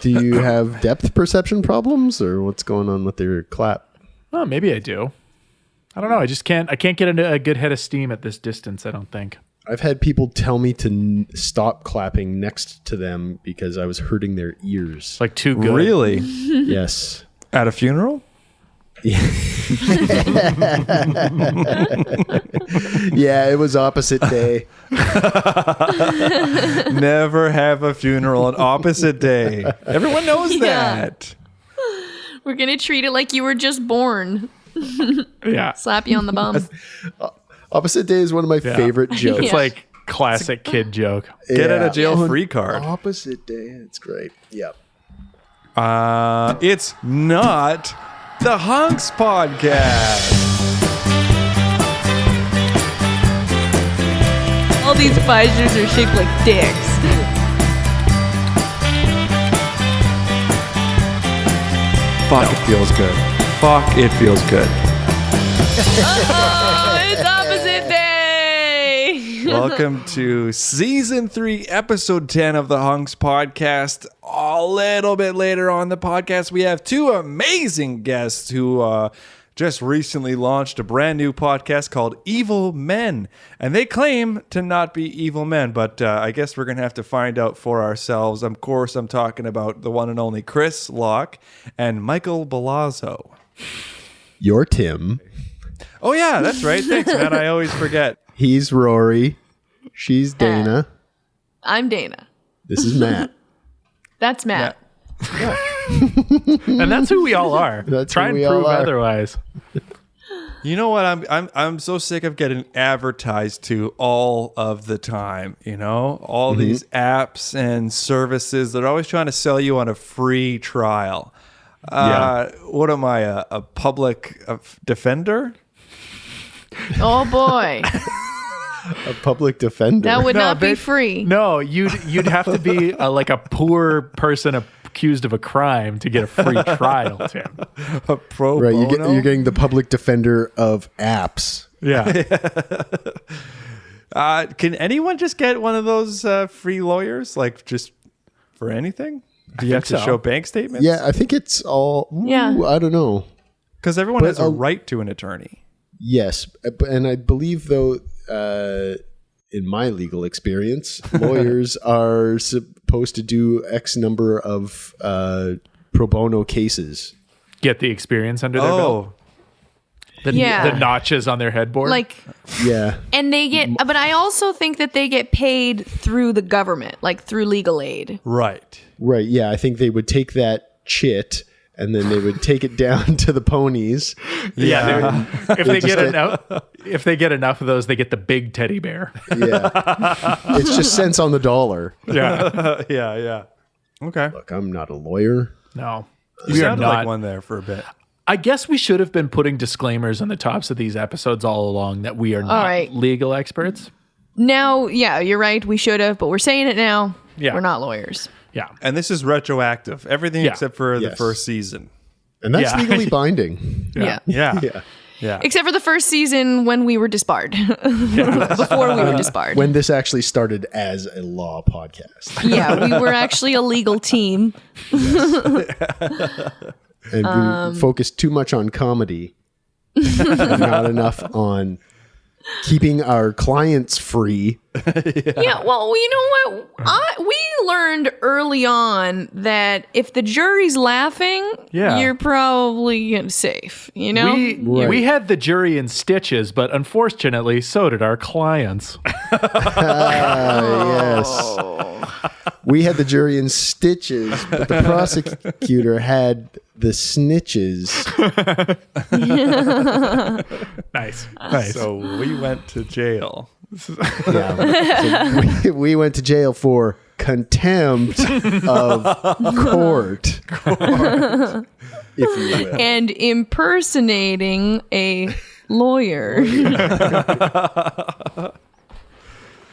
Do you have depth perception problems, or what's going on with your clap? Oh, maybe I do. I don't know. I can't get into a good head of steam at this distance, I don't think. I've had people tell me to stop clapping next to them because I was hurting their ears. It's like too good. Really? Yes. At a funeral? Yeah, it was opposite day. Never have a funeral on opposite day. Everyone knows that. We're going to treat it like you were just born. Yeah. Slap you on the bum. Opposite day is one of my favorite jokes. It's like classic kid joke. Get out of jail free card. Opposite day. It's great. Yep. It's not the Hunks podcast. All these visors are shaped like dicks. Fuck, it feels good. Fuck, it feels good. Oh, it's opposite day. Welcome to Season 3, Episode 10 of the Hunks podcast. A little bit later on the podcast, we have two amazing guests who just recently launched a brand new podcast called Evil Men. And they claim to not be evil men, but I guess we're going to have to find out for ourselves. Of course, I'm talking about the one and only Chris Locke and Michael Balazzo. You're Tim. Oh, yeah, that's right. Thanks, man. I always forget. He's Rory. She's Dana. I'm Dana. This is Matt. That's Matt. And that's who we all are. Try and prove otherwise. You know what? I'm so sick of getting advertised to all of the time. You know, all these apps and services. They're always trying to sell you on a free trial. What am I? A public defender? Oh boy. A public defender. That would not be free. No, you'd have to be like a poor person accused of a crime to get a free trial, Tim. A pro Right, bono? you're getting the public defender of apps. Yeah. Can anyone just get one of those free lawyers? Like just for anything? Do you have to show bank statements? Yeah, I think it's all. Yeah. I don't know. Because everyone has a right to an attorney. Yes, and I believe though, in my legal experience, lawyers are supposed to do X number of pro bono cases. Get the experience under their belt. The notches on their headboard. Like, yeah. And they get, but I also think that they get paid through the government, like through legal aid. Right. Right. Yeah. I think they would take that chit and then they would take it down to the ponies. Yeah. If they get enough of those, they get the big teddy bear. Yeah. It's just cents on the dollar. Yeah. Yeah. Okay. Look, I'm not a lawyer. No. You sounded like one there for a bit. I guess we should have been putting disclaimers on the tops of these episodes all along that we are not legal experts. Now, yeah, you're right. We should have, but we're saying it now. Yeah. We're not lawyers. Yeah. And this is retroactive. Everything except for the first season. And that's legally binding. Yeah. Yeah. Except for the first season when we were disbarred. Before we were disbarred. When this actually started as a law podcast. Yeah, we were actually a legal team. And we focused too much on comedy and not enough on keeping our clients free. Yeah, well, you know what? We learned early on that if the jury's laughing, you're probably safe, you know? We had the jury in stitches, but unfortunately, so did our clients. Yes. We had the jury in stitches, but the prosecutor had the snitches. Nice. So we went to jail. Yeah. So we went to jail for contempt of court, if you will. And impersonating a lawyer.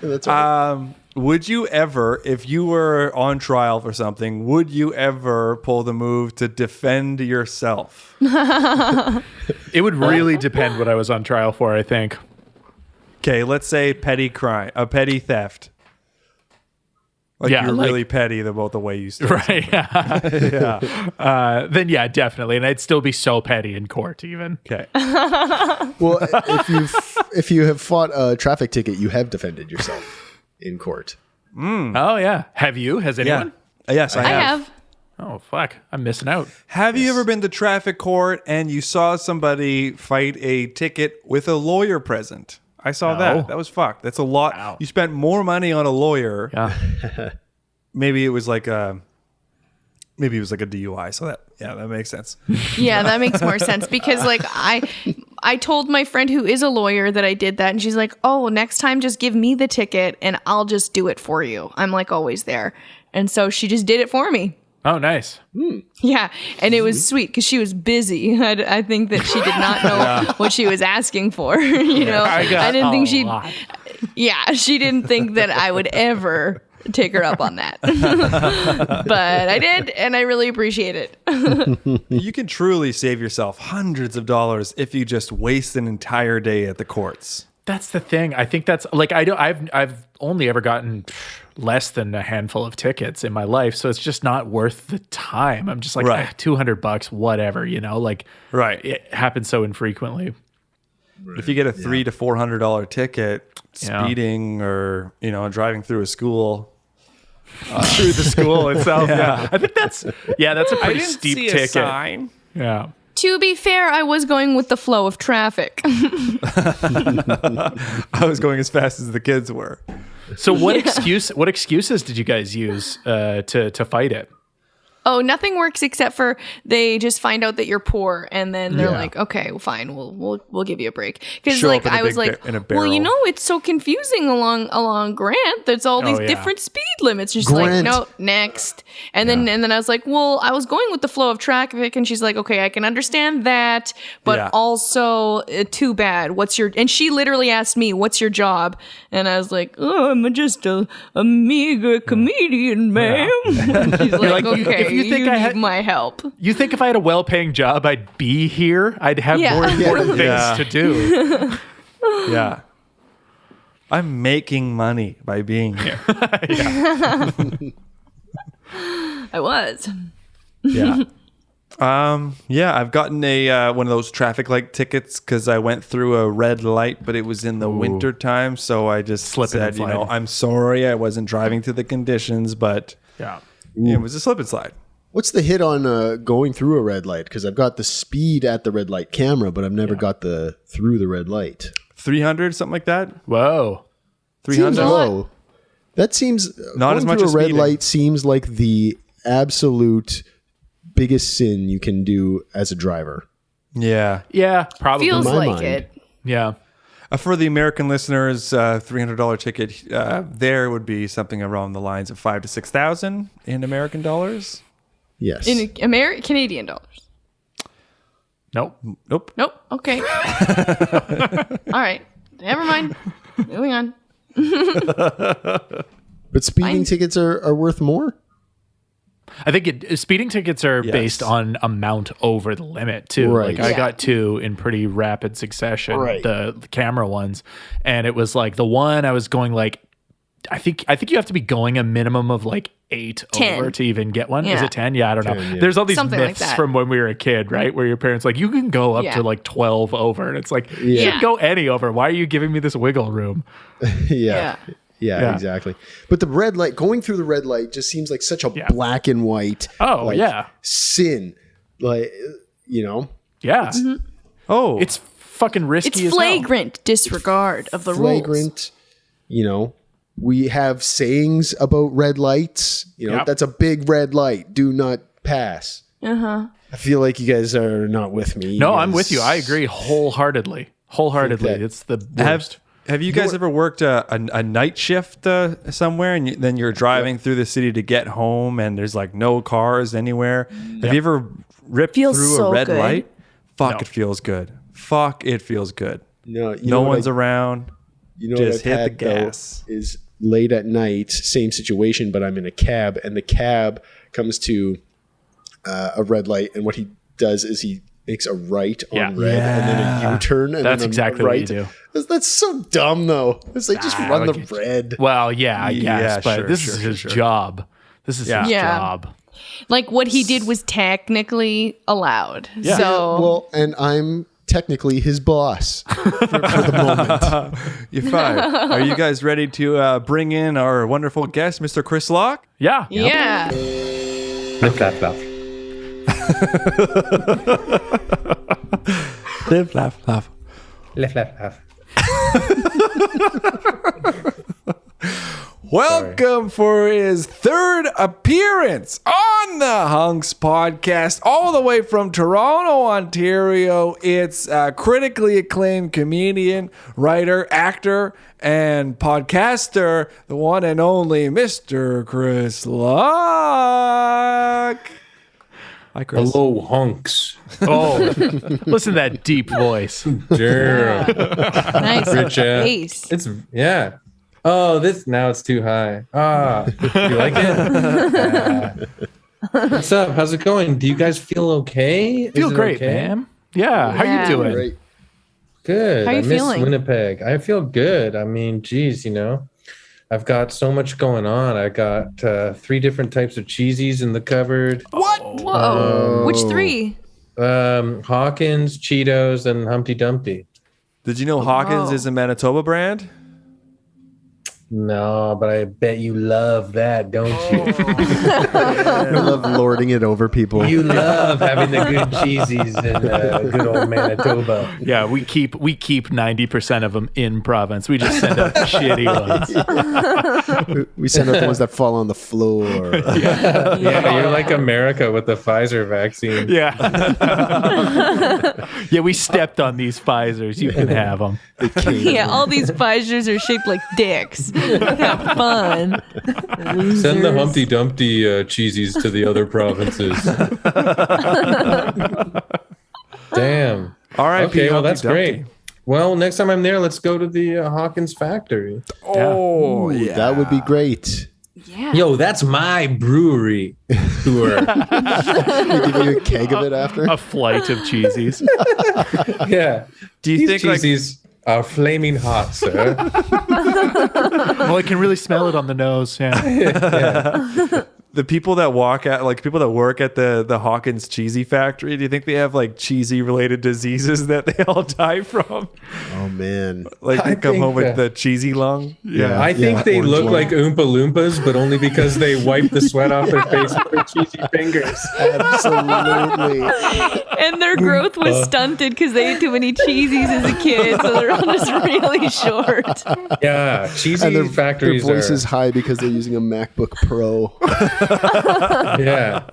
That's right. Would you ever, if you were on trial for something, would you ever pull the move to defend yourself? It would really depend what I was on trial for, I think. Okay, let's say petty crime, a petty theft. Like you're really petty about the way you stole right? Yeah. Then definitely, and I'd still be so petty in court, even. Okay. Well, if you have fought a traffic ticket, you have defended yourself in court. Oh yeah. Have you? Has anyone? Yes, I have. Oh fuck! I'm missing out. Have you ever been to traffic court and you saw somebody fight a ticket with a lawyer present? I saw that. That was fucked. That's a lot. Wow. You spent more money on a lawyer. Yeah. Maybe it was like a DUI. So that makes sense. Yeah, that makes more sense because like I told my friend who is a lawyer that I did that, and she's like, "Oh, next time just give me the ticket and I'll just do it for you. I'm like always there." And so she just did it for me. Oh, nice. Yeah, and it was sweet because she was busy. I think that she did not know what she was asking for. You know, I didn't think she'd. Yeah, she didn't think that I would ever take her up on that. But I did, and I really appreciate it. You can truly save yourself hundreds of dollars if you just waste an entire day at the courts. That's the thing. I think that's like I've only ever gotten less than a handful of tickets in my life, so it's just not worth the time. I'm just like $200, whatever, you know, like it happens so infrequently. If you get a $300 to $400 ticket, speeding or driving through a school, through the school itself, I think that's a pretty steep ticket. Sign. Yeah. To be fair, I was going with the flow of traffic. I was going as fast as the kids were. So what excuses did you guys use to fight it? Oh, nothing works except for they just find out that you're poor, and then they're like, "Okay, well, fine, we'll give you a break." Because like I was like, "Well, it's so confusing along Grant. There's all these different speed limits." She's like, "No, next." And then I was like, "Well, I was going with the flow of traffic," and she's like, "Okay, I can understand that, but also too bad. What's your?" And she literally asked me, "What's your job?" And I was like, "Oh, I'm just a meager comedian, ma'am." She's like, "Okay." You think I had my help? You think if I had a well-paying job, I'd be here? I'd have more important things to do. Yeah. I'm making money by being here. I was. Yeah. I've gotten a one of those traffic light tickets because I went through a red light, but it was in the winter time, so I just said, I'm sorry, I wasn't driving to the conditions, but it was a slip and slide. What's the hit on going through a red light? Because I've got the speed at the red light camera, but I've never got the through the red light. 300, something like that. Whoa, 300. Seems low. That seems not as much as a red speeding. light. Seems like the absolute biggest sin you can do as a driver. Yeah, probably. Feels in my like mind. it. Yeah. For the American listeners, $300 ticket there would be something around the lines of $5,000 to $6,000 in American dollars. Yes. In Canadian dollars. Nope. Okay. All right. Never mind. Moving on. But speeding tickets are worth more? I think speeding tickets are based on amount over the limit too. Right. Like I got 2 in pretty rapid succession, the camera ones, and it was like the one I was going like, I think you have to be going a minimum of like 8 10 over to even get one. Yeah. Is it 10? Yeah, I don't know. 10, yeah. There's all these Something myths like that. from when we were a kid, right? Where your parents like, you can go up to like 12 over, and it's like you should go any over. Why are you giving me this wiggle room? Yeah, exactly. But the red light, going through the red light just seems like such a black and white sin. Like, Yeah. It's fucking risky It's flagrant disregard of the rules. Flagrant, we have sayings about red lights. That's a big red light. Do not pass. I feel like you guys are not with me. No, I'm with you. I agree wholeheartedly. It's the worst. Have you guys ever worked a night shift somewhere, and then you're driving through the city to get home, and there's like no cars anywhere? Have you ever ripped through a red light? It feels good. It feels good. No one's around. Just hit the gas. Is late at night, same situation, but I'm in a cab, and the cab comes to a red light, and what he does is he makes a right on red and then a U-turn. And that's then exactly right. what you do. That's so dumb, though. It's like, just run the red. Well, yeah, I guess, but sure, this is his job. This is his job. Like, what he did was technically allowed. Yeah. So, well, and I'm technically his boss for the moment. You're fine. Are you guys ready to bring in our wonderful guest, Mr. Chris Locke? Yeah. yeah. Live, laugh, laugh. Live, laugh, laugh. Live, laugh, laugh. Welcome for his third appearance on the Hunks podcast, all the way from Toronto, Ontario. It's a critically acclaimed comedian, writer, actor, and podcaster, the one and only Mr. Chris Locke. Hi, Chris. Hello, hunks. Oh, listen to that deep voice. Damn. Nice Rich, face. It's Oh, now it's too high. You like it? What's up? How's it going? Do you guys feel okay? Feel great, man. Yeah. How you doing? Great. Good. How you I miss feeling? Winnipeg. I feel good. I mean, geez, I've got so much going on. I got 3 different types of cheesies in the cupboard. What? Whoa. Which 3? Hawkins, Cheetos, and Humpty Dumpty. Did you know Hawkins Whoa. is a Manitoba brand? No, but I bet you love that, don't you? I love lording it over people. You love having the good cheesies in good old Manitoba. Yeah, we keep 90% of them in province. We just send out the shitty ones. We send out the ones that fall on the floor. Yeah, you're like America with the Pfizer vaccine. Yeah. Yeah, we stepped on these Pfizers. You can have them. Yeah, all these Pfizers are shaped like dicks. Have fun. Send the Humpty Dumpty cheesies to the other provinces. Damn. All right. Okay, well, that's great. Well, next time I'm there, let's go to the Hawkins factory. Oh, Ooh, that would be great. Yeah. Yo, that's my brewery tour. They give you a keg of it after. A flight of cheesies. Yeah. Do you These think cheesies are flaming hot, sir. Well, I can really smell it on the nose. Yeah. the people that work at the Hawkins cheesy factory, do you think they have like cheesy related diseases that they all die from? Oh man! Like they I come home think, with the cheesy lung. Yeah. I think they look like Oompa Loompas, but only because they wipe the sweat off their face with their cheesy fingers. Absolutely. And their growth was stunted because they ate too many cheesies as a kid, so they're all just really short. Yeah, cheesy And their factories voice are. is high because they're using a MacBook Pro. Yeah.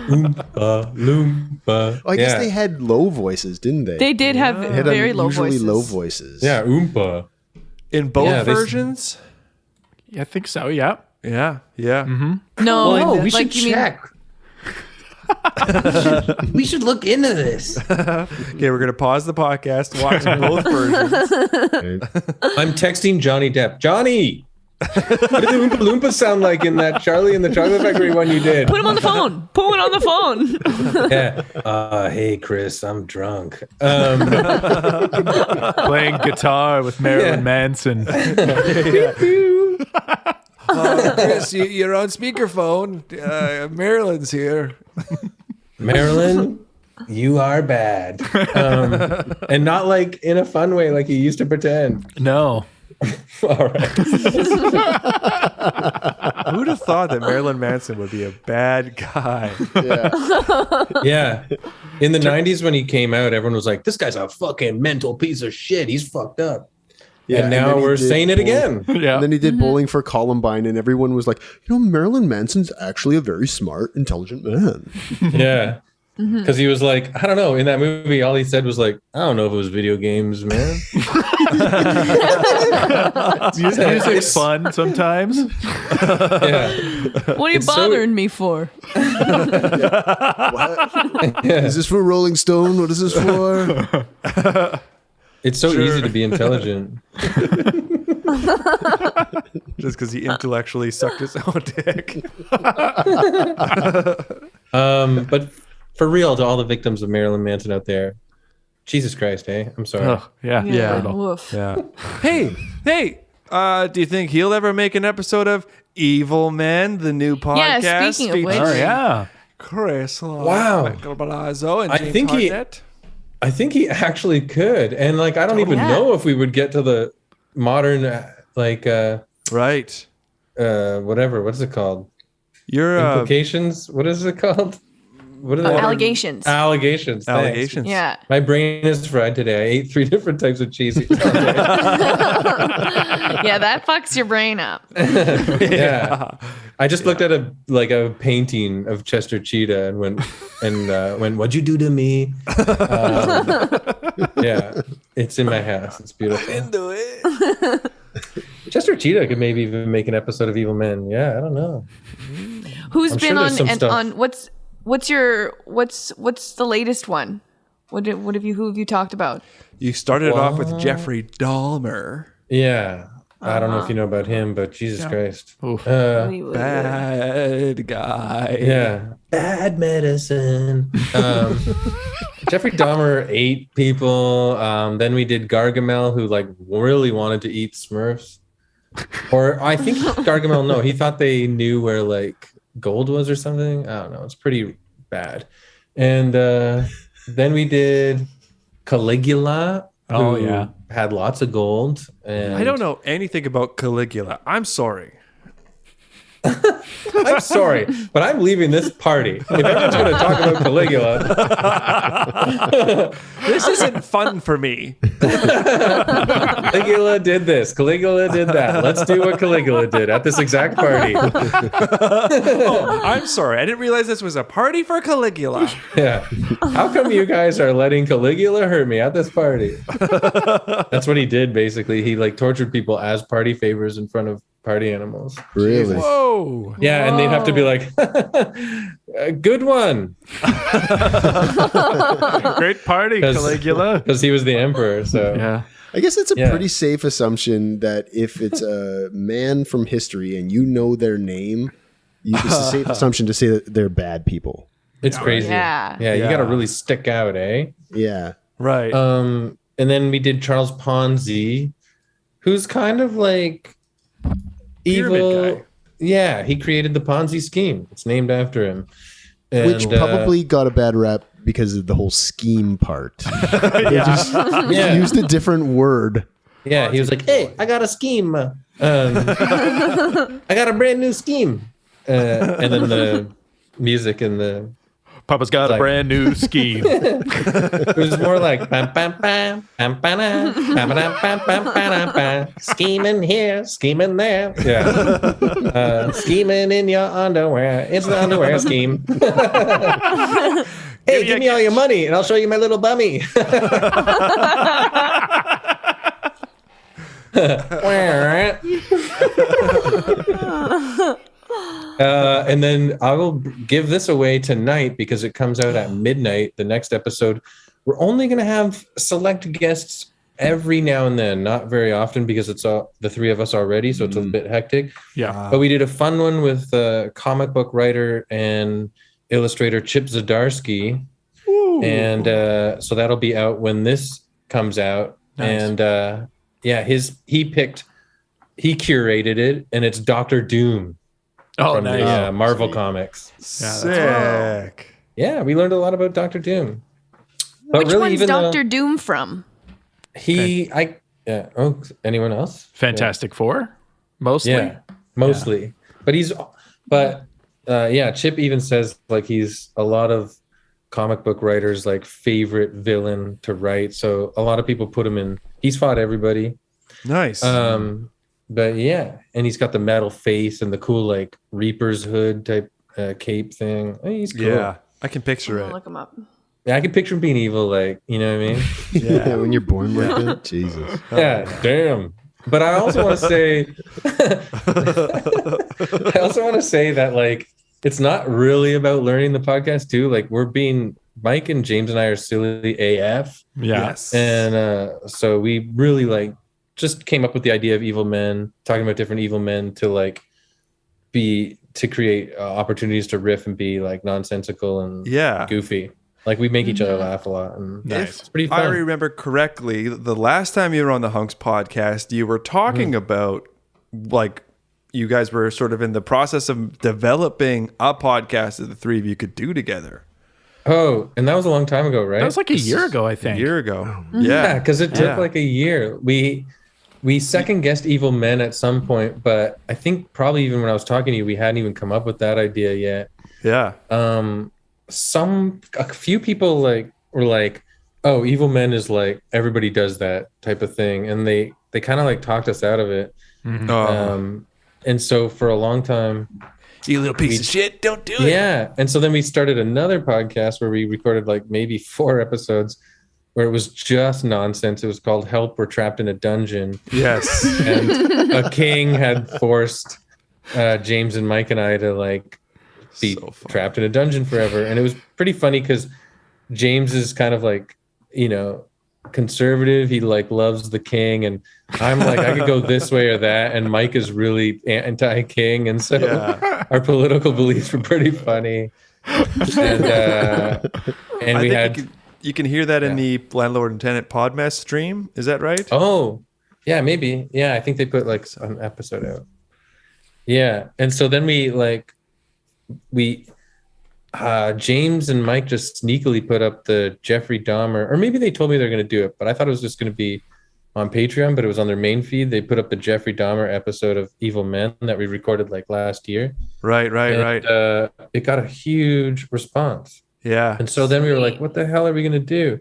Oompa Loompa. Oh, I guess they had low voices, didn't they? They did have They had very low unusually voices. low voices. Yeah, Oompa. In both Yeah, versions? Yeah, I think so. Yeah. Yeah. Yeah. No, Oh, we should like, you mean- check. We should look into this. Okay, we're gonna pause the podcast, watch both versions. I'm texting Johnny Depp. Johnny! What did the Oompa Loompas sound like in that Charlie in the Chocolate Factory one you did? Put him on the phone. Put him on the phone. Yeah. Hey, Chris, I'm drunk. Playing guitar with Marilyn Manson. Chris, you're on speakerphone. Marilyn's here. Marilyn, you are bad. And not like in a fun way like you used to pretend. No. All right. Who'd have thought that Marilyn Manson would be a bad guy? Yeah. In the 90s when he came out, everyone was like, this guy's a fucking mental piece of shit. He's fucked up. Yeah, and now then he we're did saying it again. Yeah. And then he did Bowling for Columbine, and everyone was like, Marilyn Manson's actually a very smart, intelligent man. Yeah. Because he was like, I don't know. In that movie, all he said was like, I don't know if it was video games, man. Music's fun sometimes. Yeah. What are you It's so- bothering me for? Is this for Rolling Stone? What is this for? It's so easy to be intelligent. Just because he intellectually sucked his own dick. But for real, to all the victims of Marilyn Manson out there, Jesus Christ, hey, I'm sorry. Oh, yeah. Woof. Yeah. Hey, do you think he'll ever make an episode of Evil Men, the new podcast? Yeah, speaking of which. Oh, yeah. Chris, Wow. Michael Balazzo, and I James think Hartnett. I think he actually could. And like, I don't even know if we would get to the modern, Right. whatever. What's it called? Your Implications? What is it called? What are they? Allegations. Allegations. Thanks. allegations. Yeah. My brain is fried today. I ate 3 different types of cheese. Yeah, that fucks your brain up. Yeah. I just looked at a painting of Chester Cheetah and went, what'd you do to me? Yeah, it's in my house. It's beautiful. Into it. Chester Cheetah could maybe even make an episode of Evil Men. Yeah, I don't know. Who's I'm been sure there's some on stuff. what's the latest one? Who have you talked about? You started off with Jeffrey Dahmer. Yeah. I don't know if you know about him, but Jesus Christ. Bad guy. Yeah. Bad medicine. Jeffrey Dahmer ate people. Then we did Gargamel, who like really wanted to eat Smurfs. Or I think Gargamel, no, he thought they knew where like gold was or something. I don't know. It's pretty bad. And then we did Caligula. Who had lots of gold. And I don't know anything about Caligula. I'm sorry. I'm sorry, but I'm leaving this party. If everyone's going to talk about Caligula, This isn't fun for me. Caligula did this, Caligula did that. Let's do what Caligula did at this exact party. Oh, I'm sorry. I didn't realize this was a party for Caligula. Yeah. How come you guys are letting Caligula hurt me at this party? That's what he did, basically. He like tortured people as party favors in front of party animals. Really? Whoa. Yeah, and they'd have to be like, good one. Great party, Caligula. Because he was the emperor, so. Yeah. I guess it's a pretty safe assumption that if it's a man from history and you know their name, it's a safe assumption to say that they're bad people. It's crazy. Yeah. Yeah, you got to really stick out, eh? Yeah. Right. And then we did Charles Ponzi, who's kind of like evil. Guy. Yeah, he created the Ponzi scheme. It's named after him. And, Which probably got a bad rap because of the whole scheme part. They just used a different word. Yeah, he was like, hey, I got a scheme. I got a brand new scheme. And then the music and the... Papa's got a brand new scheme. It was more like bam, bam, bam, bam, bam, bam, bam, bam, bam, bam, bam, scheming here, scheming there. Yeah. Scheming in your underwear. It's the underwear scheme. Hey, give me all your money and I'll show you my little bummy. And then I will give this away tonight because it comes out at midnight, the next episode. We're only going to have select guests every now and then, not very often because it's the 3 of us already, so it's a bit hectic. Yeah. But we did a fun one with comic book writer and illustrator Chip Zdarsky. Ooh. And so that'll be out when this comes out. Nice. And he curated it, and it's Dr. Doom. Oh, from nice. the Marvel comics. Sick. Yeah, we learned a lot about Dr. Doom. But Which really, one's even Dr. Doom from? Anyone else? Fantastic Four, mostly. Yeah, mostly. But Chip even says like he's a lot of comic book writers' like favorite villain to write. So a lot of people put him in. He's fought everybody. Nice. But yeah, and he's got the metal face and the cool like Reaper's hood type cape thing. Oh, he's cool. Yeah, I can picture it. Look him up. Yeah, I can picture him being evil, like, you know what I mean? Yeah, when you're born like that, Jesus. Yeah, damn. But I also want to say, that like it's not really about learning the podcast too. Like Mike and James and I are silly AF. Yes. And so we really like just came up with the idea of evil men, talking about different evil men to like be to create opportunities to riff and be like nonsensical and goofy. Like we make each other laugh a lot, and it's pretty fun. I remember correctly, the last time you were on the Hunks podcast, you were talking about like you guys were sort of in the process of developing a podcast that the three of you could do together. Oh, and that was a long time ago, right? That was like a year ago, I think. A year ago. Yeah, because it took like a year. We second guessed Evil Men at some point, but I think probably even when I was talking to you, we hadn't even come up with that idea yet. Yeah. A few people like were like, "Oh, Evil Men is like everybody does that type of thing," and they kind of like talked us out of it. And so for a long time, you little piece of shit, don't do it. Yeah, and so then we started another podcast where we recorded like maybe 4 episodes where it was just nonsense. It was called "Help, We're Trapped in a Dungeon." Yes, and a king had forced James and Mike and I to like be trapped in a dungeon forever, and it was pretty funny because James is kind of like, you know, conservative. He like loves the king, and I'm like, I could go this way or that, and Mike is really anti-king, and so our political beliefs were pretty funny. And we had you can hear that in the Landlord and Tenant Podmess stream. Is that right? Oh, yeah, maybe. Yeah, I think they put like an episode out. Yeah, and so then we James and Mike just sneakily put up the Jeffrey Dahmer, or maybe they told me they're going to do it, but I thought it was just going to be on Patreon, but it was on their main feed. They put up the Jeffrey Dahmer episode of Evil Men that we recorded like last year. Right. It got a huge response. Yeah. And so then we were like, what the hell are we going to do?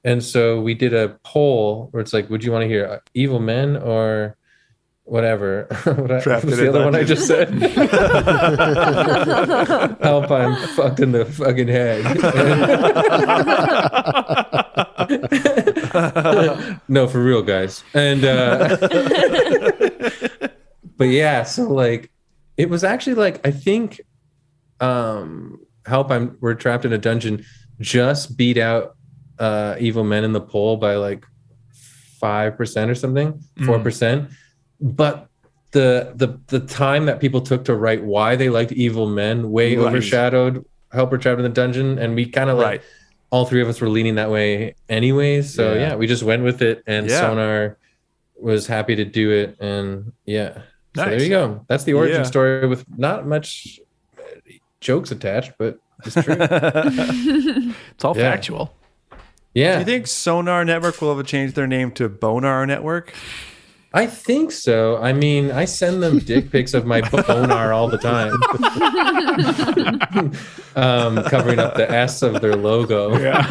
And so we did a poll where it's like, would you want to hear Evil Men or whatever? What's the other one I just said? Help, I'm fucked in the fucking head. No, for real, guys. And but yeah, so like it was actually like, I think Help, We're Trapped in a Dungeon just beat out Evil Men in the poll by like 5% or something, 4%. But the time that people took to write why they liked Evil Men overshadowed Help, We're Trapped in the Dungeon, and we kind of like all three of us were leaning that way anyways. So yeah, we just went with it, and Sonar was happy to do it, and so there you go. That's the origin story with not much jokes attached, but it's true. It's all factual. Yeah. Do you think Sonar Network will ever change their name to Bonar Network? I think so. I mean, I send them dick pics of my bonar all the time. Covering up the S of their logo. Yeah.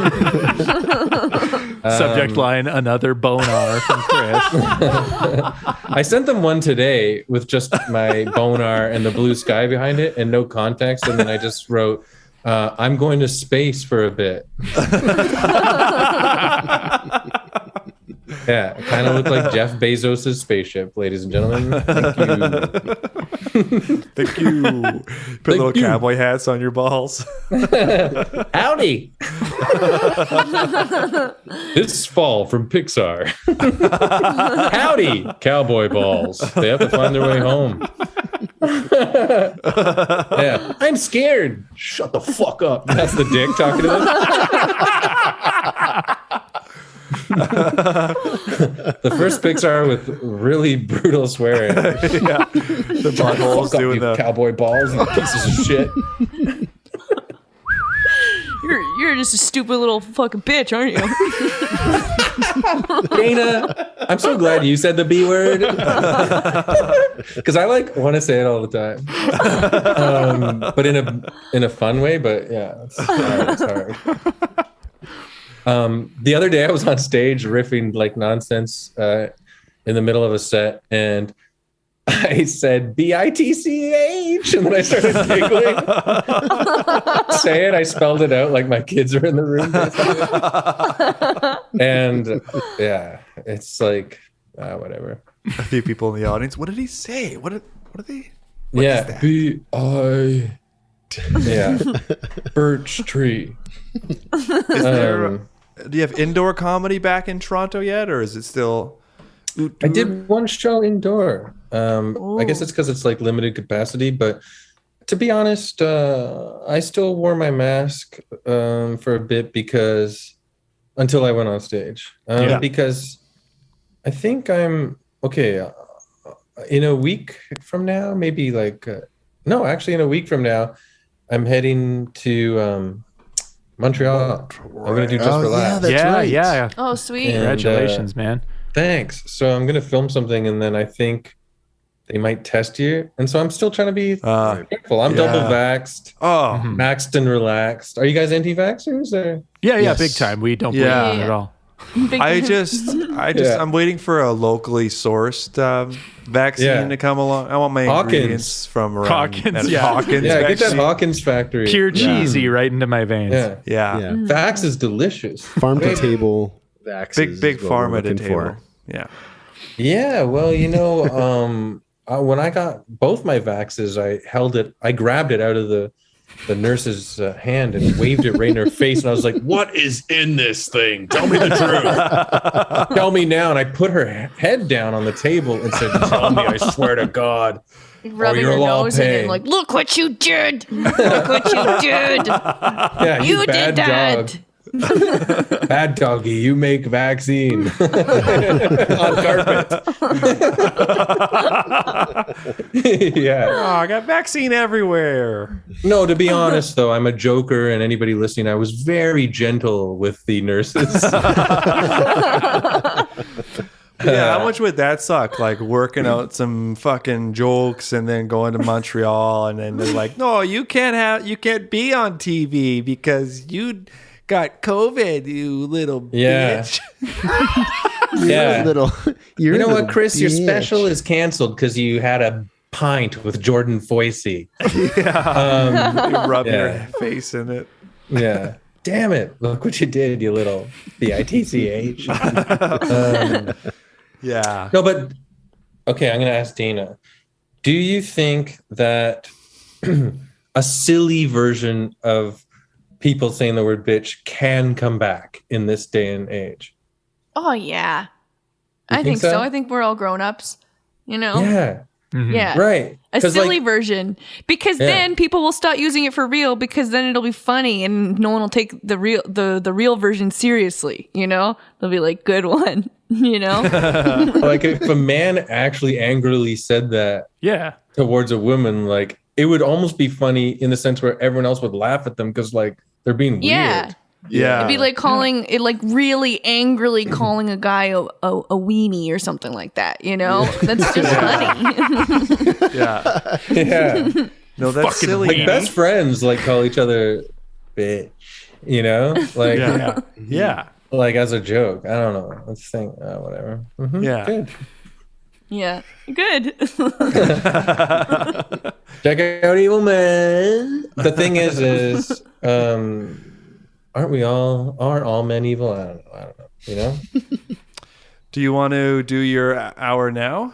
Subject line, another bonar from Chris. I sent them one today with just my bonar and the blue sky behind it and no context. And then I just wrote, I'm going to space for a bit. Yeah, it kind of looked like Jeff Bezos' spaceship, ladies and gentlemen. Thank you. Thank you. Put little cowboy hats on your balls. Howdy. This fall from Pixar. Howdy, cowboy balls. They have to find their way home. Yeah, I'm scared. Shut the fuck up. That's the dick talking to them. The first pics are with really brutal swearing. Yeah, the buttholes doing the cowboy balls, you pieces of shit. You're just a stupid little fucking bitch, aren't you? Dana, I'm so glad you said the B word, because I like want to say it all the time, but in a fun way. But yeah, it's hard. The other day I was on stage riffing like nonsense in the middle of a set, and I said BITCH, and then I started giggling. Say it, I spelled it out like my kids are in the room. And yeah, it's like whatever. A few people in the audience. What did he say? What are they? Yeah, B-I. Yeah, birch tree. Is there? Do you have indoor comedy back in Toronto yet, or is it still? I did one show indoor. I guess it's because it's like limited capacity, but to be honest, I still wore my mask for a bit until I went on stage. Because I think I'm okay. In a week from now, maybe actually in a week from now, I'm heading to Montreal. I'm going to do Just Relax. Yeah. Oh, sweet. Congratulations, man. Thanks. So I'm going to film something, and then I think they might test you. And so I'm still trying to be careful. I'm double vaxxed, maxed and relaxed. Are you guys anti-vaxxers? Or? Yeah, big time. We don't believe in it at all. I'm waiting for a locally sourced vaccine to come along. I want my ingredients from around Hawkins. Hawkins. Yeah, get that Hawkins factory. Pure cheesy right into my veins. Yeah. Vax is delicious. Farm to table vax. Big pharma to table. Yeah. Yeah. Well, when I got both my vaxes, I grabbed it out of the nurse's hand and waved it right in her face. And I was like, what is in this thing? Tell me the truth. Tell me now. And I put her head down on the table and said, tell me, I swear to God. Rubbing her nose in it, like, look what you did. Look what you did. Yeah, you did that. Dog. Bad doggy, you make vaccine on carpet. I got vaccine everywhere. No, to be honest though, I'm a joker, and anybody listening, I was very gentle with the nurses. How much would that suck? Like working out some fucking jokes and then going to Montreal, and then they're like, no, you can't be on TV because you got COVID, you little bitch. You know what, Chris? Bitch. Your special is canceled because you had a pint with Jordan Foisey. You rub your face in it. Yeah. Damn it. Look what you did, you little bitch. No, but okay, I'm going to ask Dana. Do you think that a silly version of people saying the word bitch can come back in this day and age? Oh, yeah. I think so. I think we're all grown-ups, Yeah. Mm-hmm. Yeah. Right. A silly version. Because then people will stop using it for real, because then it'll be funny and no one will take the real version seriously, They'll be like, good one, Like if a man actually angrily said that towards a woman, like it would almost be funny in the sense where everyone else would laugh at them because like they're being weird. Yeah. It'd be like calling it, like really angrily calling a guy a weenie or something like that, That's just funny. Yeah. No, that's silly. Like best friends like call each other bitch, Like like as a joke. I don't know. Let's think. Whatever. Mm-hmm. Yeah. Good. Yeah. Good. Check out Evil Man. The thing is aren't all men evil? I don't know. Do you want to do your hour now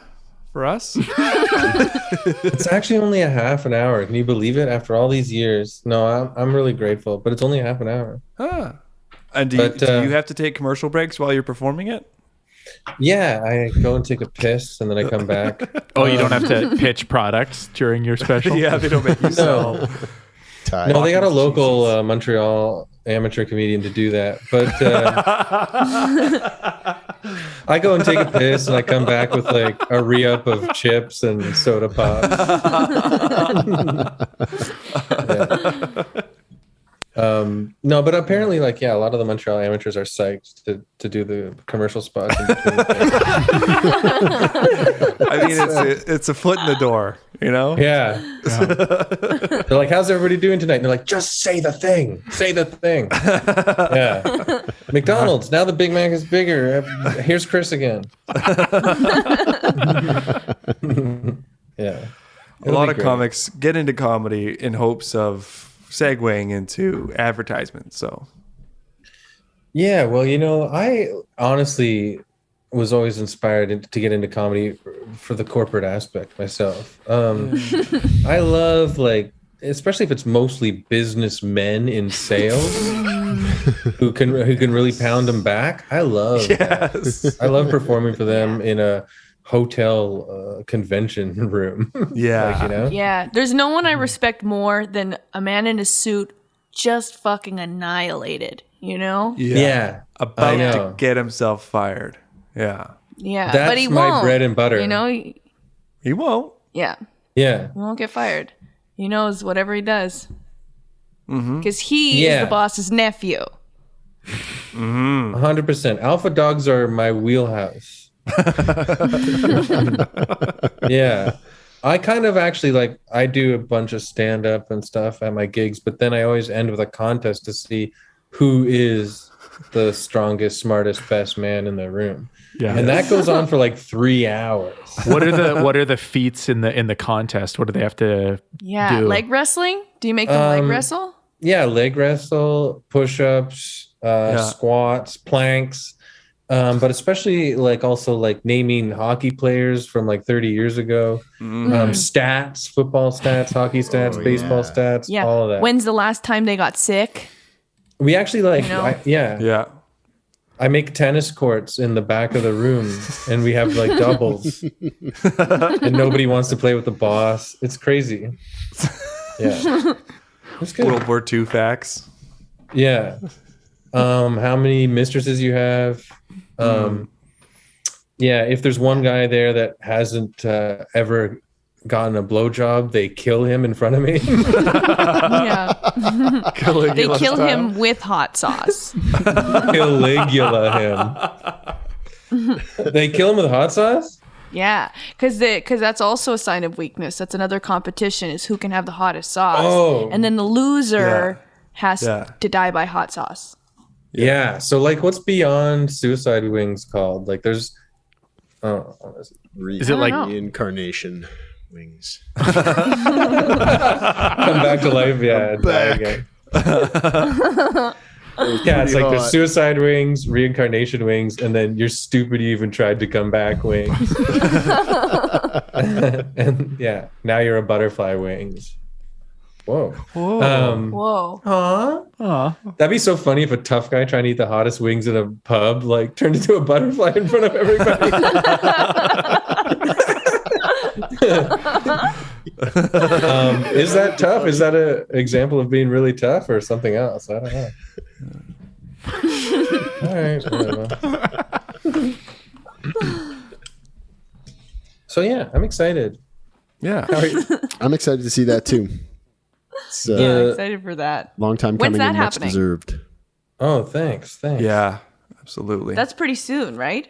for us? It's actually only a half an hour. Can you believe it? After all these years. No, I'm really grateful, but it's only a half an hour. And do you have to take commercial breaks while you're performing it? Yeah, I go and take a piss and then I come back. You don't have to pitch products during your special? Yeah, they don't make you sell. No, they got a local Montreal amateur comedian to do that. But I go and take a piss and I come back with like a re-up of chips and soda pop. No, but apparently, like, a lot of the Montreal amateurs are psyched to do the commercial spots. In between. I mean, it's a foot in the door, Yeah. They're like, "How's everybody doing tonight?" And they're like, "Just say the thing. Say the thing." Yeah. McDonald's. Now the Big Mac is bigger. Here's Chris again. Yeah. A lot of comics get into comedy in hopes of segueing into advertisements. So yeah, well, I honestly was always inspired to get into comedy for the corporate aspect myself. I love, like, especially if it's mostly businessmen in sales who can really pound them back. I love that. I love performing for them in a hotel convention room. Yeah. Like, you know? Yeah. There's no one I respect more than a man in a suit just fucking annihilated, you know? Yeah. About to get himself fired. Yeah. Yeah. That's but he my won't. bread and butter. You know? He won't. Yeah. Yeah. He won't get fired. He knows whatever he does. Because he is the boss's nephew. 100%. Alpha dogs are my wheelhouse. Yeah. I kind of actually like, I do a bunch of stand up and stuff at my gigs, but then I always end with a contest to see who is the strongest, smartest, best man in the room. Yeah. And that goes on for like 3 hours. What are the feats in the contest? What do they have to do? Leg wrestling? Do you make them leg wrestle? Yeah, leg wrestle, push-ups, squats, planks. But especially like also like naming hockey players from like 30 years ago, stats, football stats, hockey stats, baseball stats, all of that. When's the last time they got sick? We actually like, Yeah. I make tennis courts in the back of the room and we have like doubles and nobody wants to play with the boss. It's crazy. Yeah. It's good. World War II facts. Yeah. How many mistresses you have? Yeah, if there's one guy there that hasn't ever gotten a blowjob, they kill him in front of me. Yeah. They kill him with hot sauce. Caligula him. They kill him with hot sauce? Yeah, because that's also a sign of weakness. That's another competition, is who can have the hottest sauce. Oh. And then the loser has to die by hot sauce. Yeah. So like what's beyond suicide wings called? Like there's is it like reincarnation wings? Come back to life, yeah. Die again. Yeah, it's like there's suicide wings, reincarnation wings, and then you're stupid you even tried to come back wings. And yeah, now you're a butterfly wings. Whoa. Whoa. That'd be so funny if a tough guy trying to eat the hottest wings in a pub like turned into a butterfly in front of everybody. Is that tough? Is that an example of being really tough or something else? I don't know. All right, whatever. So yeah, I'm excited. Yeah. I'm excited to see that too. It's, I'm excited for that. Long time When's coming that and much happening? deserved. Oh, thanks. Yeah, absolutely. That's pretty soon, right?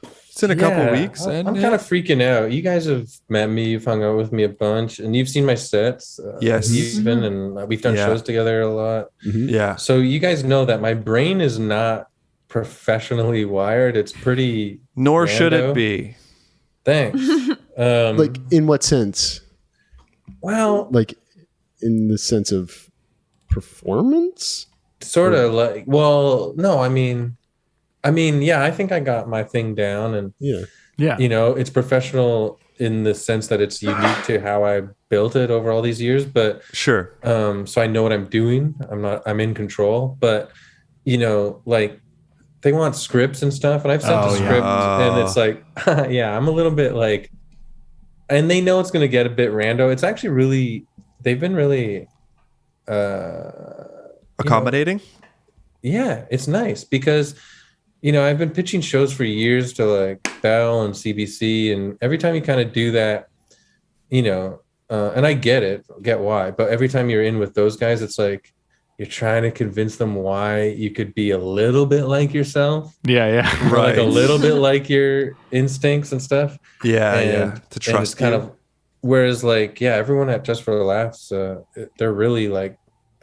It's in a couple weeks. I'm kind of freaking out. You guys have met me, you've hung out with me a bunch, and you've seen my sets. Yes. Even, and we've done shows together a lot. Mm-hmm. Yeah. So you guys know that my brain is not professionally wired. It's pretty. Nor should it be. Thanks. Like in what sense? Well, like in the sense of performance? Sort of like. Well, no. I mean, yeah. I think I got my thing down, and Yeah. you know, it's professional in the sense that it's unique to how I built it over all these years. But Sure. so I know what I'm doing. I'm in control. But you know, like. They want scripts and stuff, and I've sent the script, and it's like, yeah, I'm a little bit like, and they know it's going to get a bit rando. It's actually really, they've been really accommodating. Yeah, it's nice because, you know, I've been pitching shows for years to like Bell and CBC, and every time you kind of do that, you know, and I get why, but every time you're in with those guys, it's like, you're trying to convince them why you could be a little bit like yourself. Yeah. Right. Like a little bit like your instincts and stuff. Yeah. To trust it's kind of, whereas like, yeah, everyone at Just for Laughs, they're really like,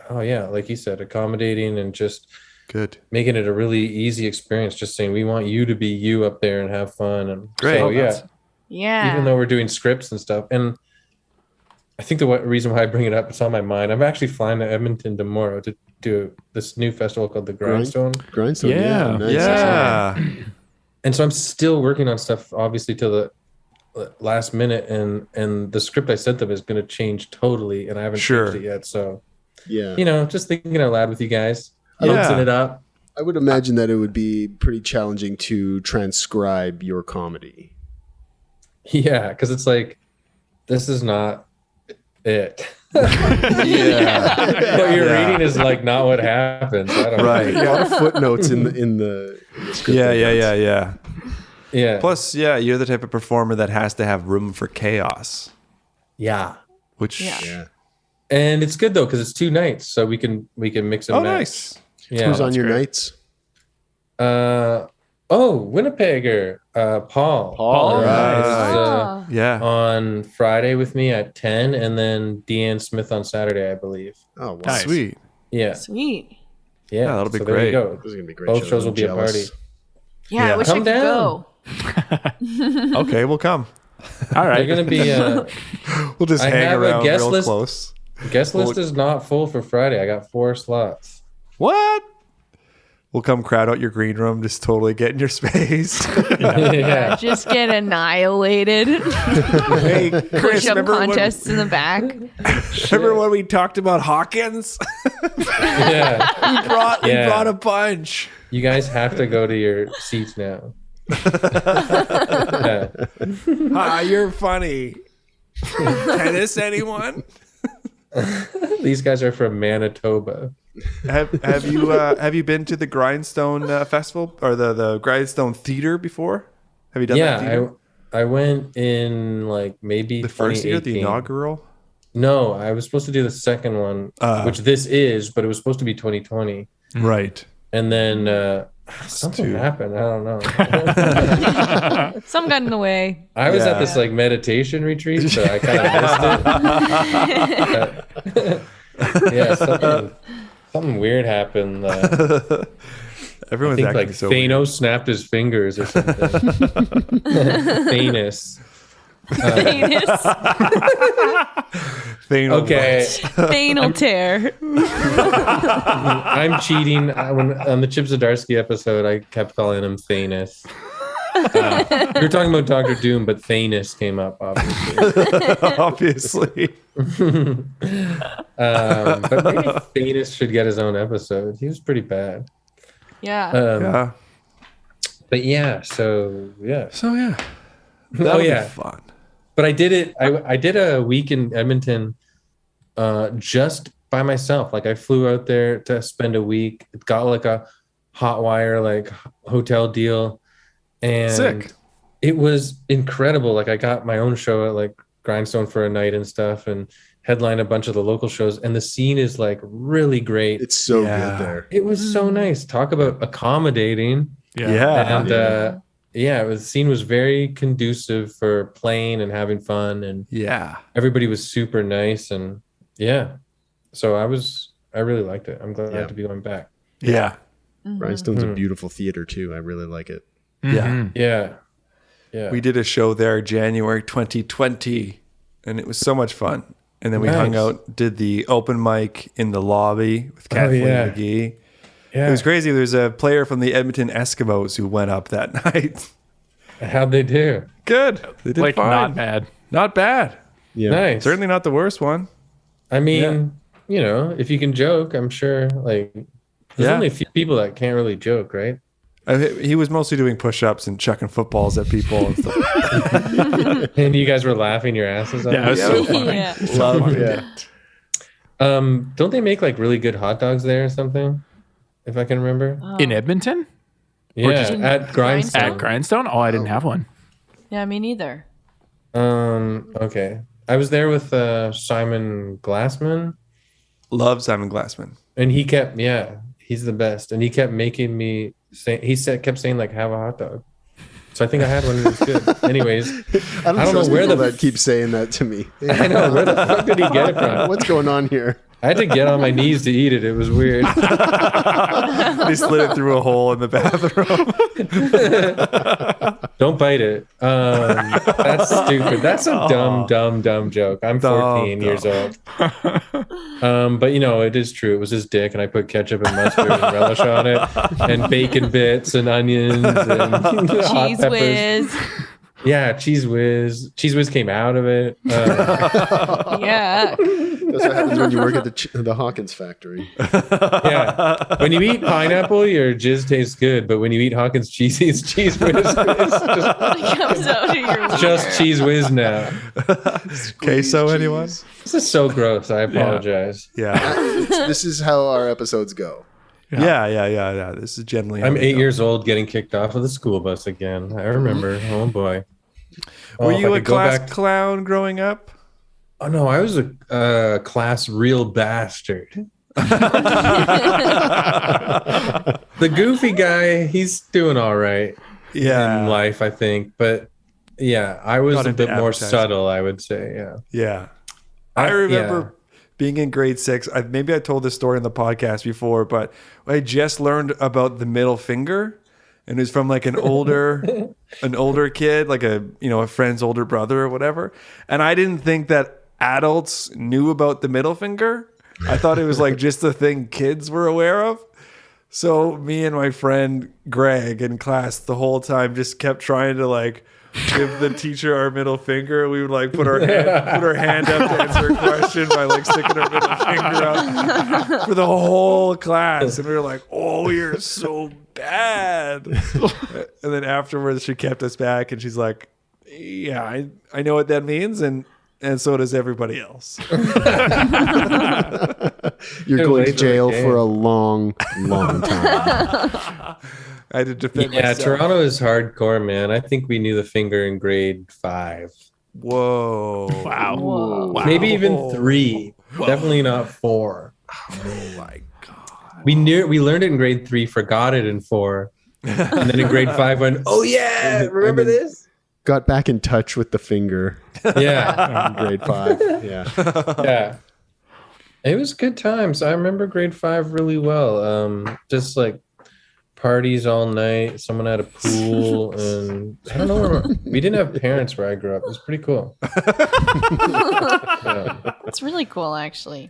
oh yeah, like you said, accommodating and just good, making it a really easy experience. Just saying, we want you to be you up there and have fun. And great. So, yeah. Even though we're doing scripts and stuff, and I think the reason why I bring it up, it's on my mind. I'm actually flying to Edmonton tomorrow to do this new festival called the Grindstone. Grindstone, Yeah. Nice. And so I'm still working on stuff, obviously, till the last minute, and the script I sent them is going to change totally, and I haven't changed it yet. So, yeah, you know, just thinking out loud with you guys, mixing it up. I would imagine that it would be pretty challenging to transcribe your comedy. Yeah, because it's like, this is not it. What you're reading is like not what happens. I don't Right. know. A lot of footnotes in the script. Yeah. Plus, you're the type of performer that has to have room for chaos. Yeah. Which And it's good though, because it's 2 nights, so we can mix and match. Nice. Yeah. Who's on your nights? Winnipegger, Paul. Paul, is, on Friday with me at 10, and then Deanne Smith on Saturday, I believe. Oh, wow. Nice. Sweet. Yeah. Sweet. Yeah, that'll be so great. There you go. This is gonna be great. Both shows will be jealous. a party. Yeah, I wish Come I could down. go. Okay, we'll come. All right. They're gonna be. We'll just I hang have a around guest real list. close. Guest list is not full for Friday. I got 4 slots. What? We'll come crowd out your green room, just totally get in your space. Yeah. Just get annihilated. Hey, Chris, Push-up remember contests in the back. remember when we talked about Hawkins? Yeah. We brought a bunch. You guys have to go to your seats now. Yeah. You're funny. Tennis, anyone? These guys are from Manitoba. Have you been to the Grindstone Festival or the Grindstone Theater before? Have you done that theater? I went in like maybe The first year, the 2018. inaugural? No, I was supposed to do the second one, which this is, but it was supposed to be 2020. Right. And then something happened. I don't know. Some got in the way. I was at this like meditation retreat, so I kind of missed it. Yeah, something weird happened. Everyone's I think acting like so Thanos weird. snapped his fingers or something. Thanos. Thanos. Okay, Thanal tear. I'm cheating. On the Chip Zdarsky episode, I kept calling him Thanos. We were talking about Doctor Doom, but Thanos came up, obviously. But maybe Thanos should get his own episode. He was pretty bad. Yeah. But yeah, so yeah. That'll be fun. But I did it. I did a week in Edmonton just by myself. Like I flew out there to spend a week. It got like a hot wire like hotel deal, and Sick. It was incredible. Like I got my own show at like Grindstone for a night and stuff, and headlined a bunch of the local shows. And the scene is like really great. It's so good there. It was so nice. Talk about accommodating. Yeah. And the scene was very conducive for playing and having fun, and everybody was super nice, and so I really liked it. I'm glad to be going back. Yeah. Grindstone's a beautiful theater too. I really like it. Yeah. We did a show there January 2020, and it was so much fun. And then we hung out, did the open mic in the lobby with Kathleen McGee. Yeah. It was crazy. There's a player from the Edmonton Eskimos who went up that night. How'd they do? Good. They did like fine. not bad. Not bad. Yeah. Nice. Certainly not the worst one. I mean, you know, if you can joke, I'm sure like there's only a few people that can't really joke, right? He was mostly doing push-ups and chucking footballs at people and stuff. And you guys were laughing your asses off. Yeah, it was so funny. Loved it. Don't they make like really good hot dogs there or something? If I can remember. In Edmonton? Yeah, just at Grindstone. At Grindstone? Oh, I didn't have one. Yeah, me neither. Okay. I was there with Simon Glassman. Love Simon Glassman. And he kept, he's the best. And he kept making me say, kept saying like, have a hot dog. So I think I had one and it was good. Anyways, I don't know where that keep saying that to me. I know, where the fuck did he get it from? What's going on here? I had to get on my knees to eat it. It was weird. They slid it through a hole in the bathroom. Don't bite it. That's stupid. That's a dumb joke. I'm 14 years old. But you know, it is true. It was his dick, and I put ketchup and mustard and relish on it, and bacon bits and onions and Cheese whiz. Yeah, cheese whiz. Cheese whiz came out of it. Yeah. That's what happens when you work at the Hawkins factory. Yeah. When you eat pineapple, your jizz tastes good, but when you eat Hawkins cheese whiz, it's just cheese whiz now. Queso, anyone? This is so gross. I apologize. Yeah. This is how our episodes go. Yeah. This is generally. I'm 8 years old, getting kicked off of the school bus again. I remember. Oh boy. Were you a class clown growing up? Oh no, I was a class real bastard. The goofy guy, he's doing all right in life, I think. But yeah, I was a bit more subtle, I would say. Yeah. I remember being in grade 6. Maybe I told this story on the podcast before, but I just learned about the middle finger. And it was from like an older kid, like a friend's older brother or whatever. And I didn't think that adults knew about the middle finger. I thought it was like just a thing kids were aware of. So me and my friend Greg in class the whole time just kept trying to like give the teacher our middle finger. We would like put our hand up to answer a question by like sticking our middle finger up for the whole class. And we were like, oh, you're so bad. And then afterwards she kept us back and she's like, yeah, I know what that means. And so does everybody else. You're going to jail for a long, long time. I had to defend myself. Toronto is hardcore, man. I think we knew the finger in grade 5. Whoa. Wow. Maybe even 3. Whoa. Definitely not 4. Oh my God. We learned it in grade 3, forgot it in 4. And then in grade 5 went, oh yeah, remember this? Got back in touch with the finger. Yeah. In grade 5. Yeah. Yeah. It was good times. I remember grade 5 really well. Just like parties all night. Someone had a pool, and I don't know. We didn't have parents where I grew up. It was pretty cool. It's really cool, actually.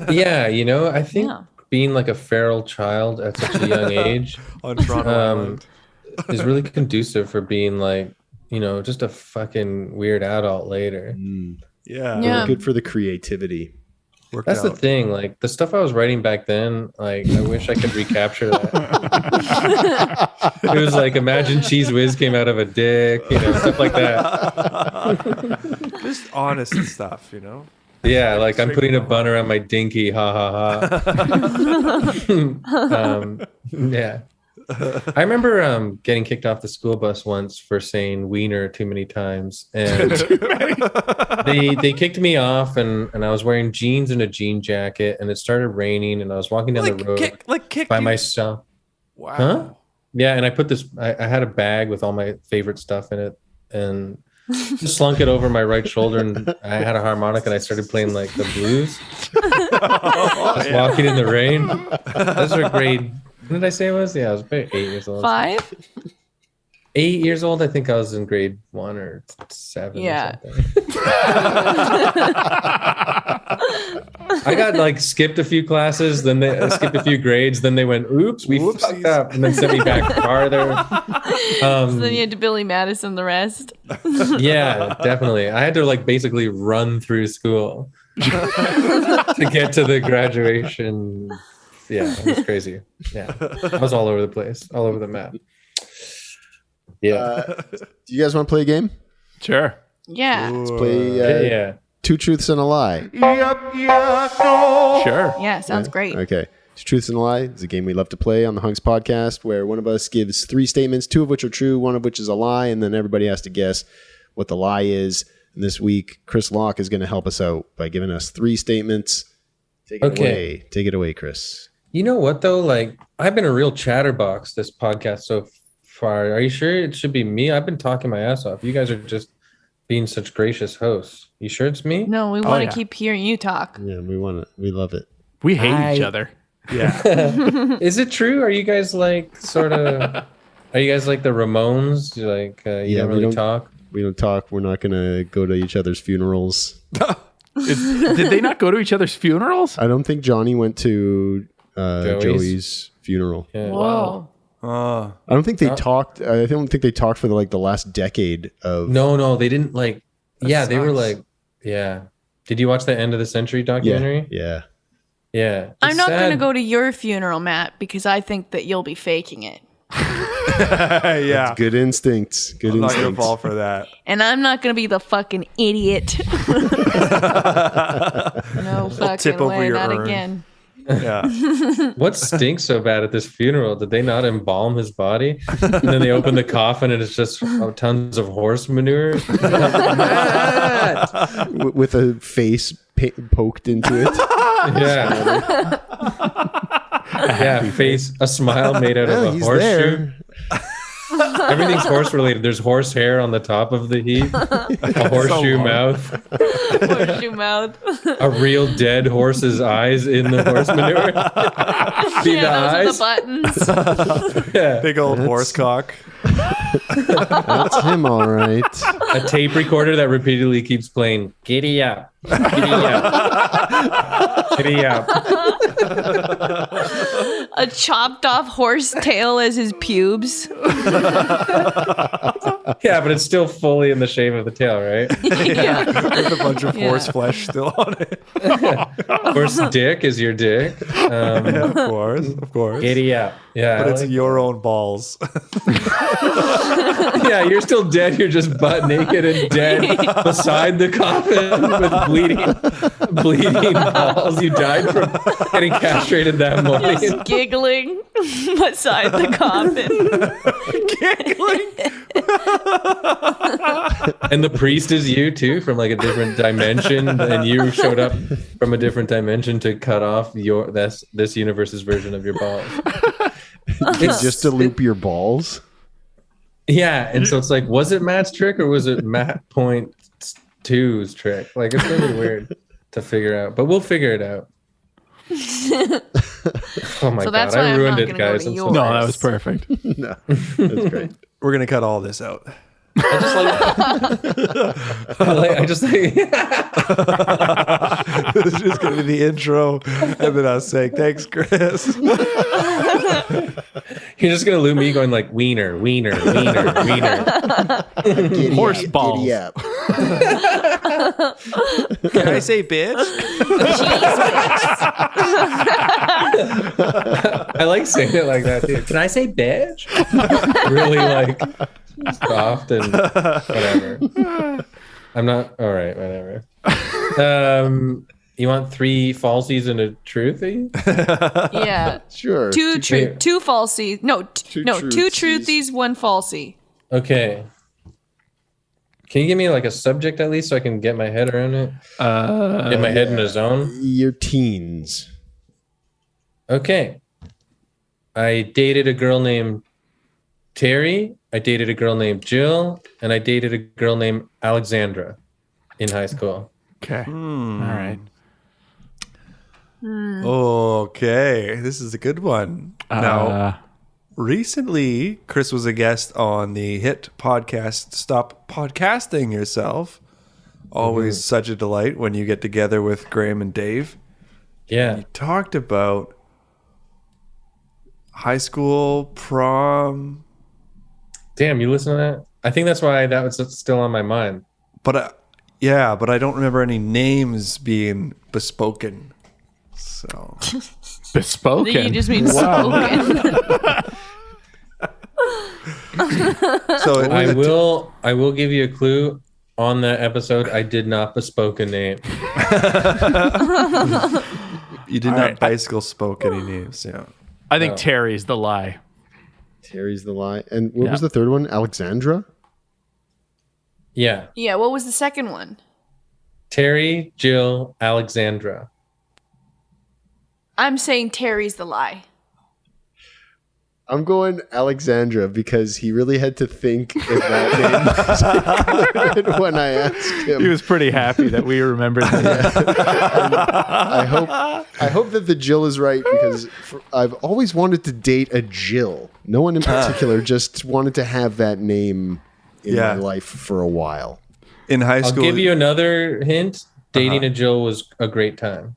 Yeah, I think being like a feral child at such a young age on Toronto Island is really conducive for being like, just a fucking weird adult later. Yeah. Good for the creativity. That's the thing. Like the stuff I was writing back then, like I wish I could recapture that. It was like, imagine Cheese Whiz came out of a dick, stuff like that. Just honest stuff, Yeah, like I'm putting a bun around my dinky, ha ha ha. Yeah. I remember getting kicked off the school bus once for saying wiener too many times, and they kicked me off, and I was wearing jeans and a jean jacket, and it started raining, and I was walking down the road by myself. Wow. Huh? Yeah, and I put this. I had a bag with all my favorite stuff in it, and just slunk it over my right shoulder, and I had a harmonica, and I started playing like the blues. Walking in the rain. Those are grade. What did I say it was? Yeah, I was about 8 years old. 5? 8 years old. I think I was in grade 1 or 7 or something. I got like skipped a few classes, then they skipped a few grades, then they went, oops, we fucked up, and then sent me back farther. So then you had to Billy Madison the rest. Yeah, definitely. I had to like basically run through school to get to the graduation. Yeah, it was crazy. Yeah, I was all over the place, all over the map. Yeah. Do you guys want to play a game? Sure. Yeah. Let's play Two Truths and a Lie. Sure. Yeah, sounds great. Okay. Two Truths and a Lie is a game we love to play on the Hunks podcast, where one of us gives 3 statements, 2 of which are true, 1 of which is a lie, and then everybody has to guess what the lie is. And this week, Chris Locke is going to help us out by giving us 3 statements. Take it away. Take it away, Chris. You know what, though? Like, I've been a real chatterbox this podcast so far. Are you sure it should be me? I've been talking my ass off. You guys are just being such gracious hosts. You sure it's me? No, we want to keep hearing you talk. Yeah, we want it. We love it. We hate each other. Yeah. Is it true? Are you guys like sort of... Are you guys like the Ramones? Like, you don't really talk? We don't talk. We're not going to go to each other's funerals. Did they not go to each other's funerals? I don't think Johnny went to... Joey's funeral. Yeah. Whoa. I don't think they talked. I don't think they talked for the last decade of. No, they didn't like. That yeah, sucks. they were like, yeah. Did you watch the End of the Century documentary? Yeah. Yeah. I'm not going to go to your funeral, Matt, because I think that you'll be faking it. Yeah. Good instincts. Good I'm instincts. not going to fall for that. And I'm not going to be the fucking idiot. No fucking tip over way, your not urn. again. Yeah. What stinks so bad at this funeral? Did they not embalm his body? And then they open the coffin and it's just tons of horse manure. With a face poked into it. Yeah. Yeah, face, a smile made out of a he's horseshoe. there. Everything's horse related. There's horse hair on the top of the heap, a horseshoe mouth, Horseshoe mouth. a real dead horse's eyes in the horse manure. See the Yeah, eyes? those are the buttons. Yeah. Big old horse cock. That's him, all right. A tape recorder that repeatedly keeps playing. Giddy up, giddy up, giddy up. A chopped off horse tail as his pubes. Yeah, but it's still fully in the shape of the tail, right? Yeah. With a bunch of horse flesh still on it. Horse dick is your dick. Of course. Of course. Giddy up. Yeah. But I it's like- your own balls. Yeah, you're still dead. You're just butt naked and dead beside the coffin with bleeding balls. You died from getting castrated that morning. Just giggling beside the coffin. And the priest is you too, from like a different dimension, and you showed up from a different dimension to cut off this universe's version of your balls. It's just to loop your balls. Yeah, and so it's like, was it Matt's trick or was it Matt Point 2's trick? Like, it's really weird to figure out, but we'll figure it out. Oh my So god, that's why I I'm ruined not it, gonna go guys. to I'm so yours. No, that was perfect. No, that's great. We're going to cut all this out. I just like This is just going to be the intro. And then I'll say, thanks, Chris. you're just gonna loop me going like wiener, wiener, wiener, wiener. Giddy Horse up, balls. giddy up. Can I say bitch? I like saying it like that too. Can I say bitch? Really like soft and whatever. I'm not all right, whatever. You want 3 falsies and a truthy? Yeah. Sure. Two falsies. No, Two two truthies. truthies, 1 falsie. Okay. Can you give me like a subject at least so I can get my head around it? Get my head in a zone? Your teens. Okay. I dated a girl named Terry. I dated a girl named Jill. And I dated a girl named Alexandra in high school. Okay. All right. Okay. This is a good one. Now, recently, Chris was a guest on the hit podcast, Stop Podcasting Yourself. Always such a delight when you get together with Graham and Dave. Yeah. You talked about high school, prom, Damn, you listen to that? I think that's why that was still on my mind. but yeah, but I don't remember any names being bespoken. So Bespoken. You just mean spoken. so I will give you a clue. On that episode, I did not bespoke a name. you did not bicycle spoke any names. Yeah. I think Terry's the lie. Terry's the lie. And what was the third one? Alexandra? Yeah. Yeah, what was the second one? Terry, Jill, Alexandra. I'm saying Terry's the lie. I'm going Alexandra because he really had to think if that name was good when I asked him. He was pretty happy that we remembered that. I hope that the Jill is right because I've always wanted to date a Jill. No one in particular, just wanted to have that name in my life for a while. In high I'll school, give you another hint. Dating a Jill was a great time.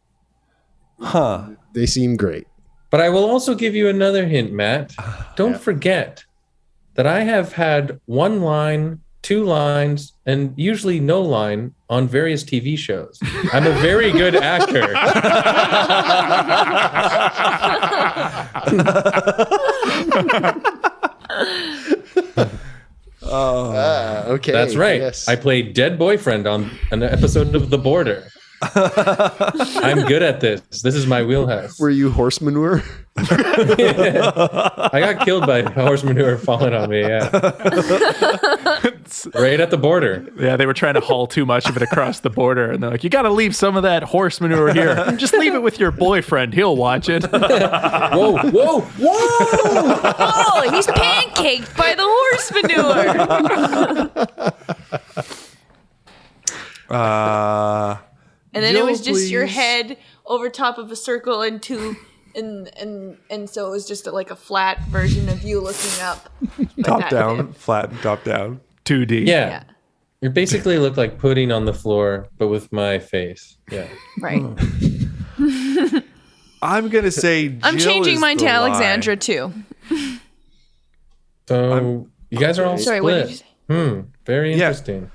They seem great. But I will also give you another hint, Matt. Don't forget that I have had one line 2 lines and usually no line on various TV shows. I'm a very good actor. Okay. That's right. Yes. I played dead boyfriend on an episode of The Border. I'm good at this. This is my wheelhouse. Were you horse manure? I got killed by horse manure falling on me. Yeah, right at the border. Yeah, they were trying to haul too much of it across the border, and they're like, "You got to leave some of that horse manure here. Just leave it with your boyfriend; he'll watch it." Whoa! Oh, he's pancaked by the horse manure. And then Jill, it was just your please. head over top of a circle and so it was just like a flat version of you looking up. Top down, flat and top down. 2D. Yeah. You basically look like pudding on the floor, but with my face. Yeah. Right. I'm gonna say I'm Jill changing is mine the to lie. Alexandra too. So you guys are all Sorry, split. what did you say? Very Yeah. interesting.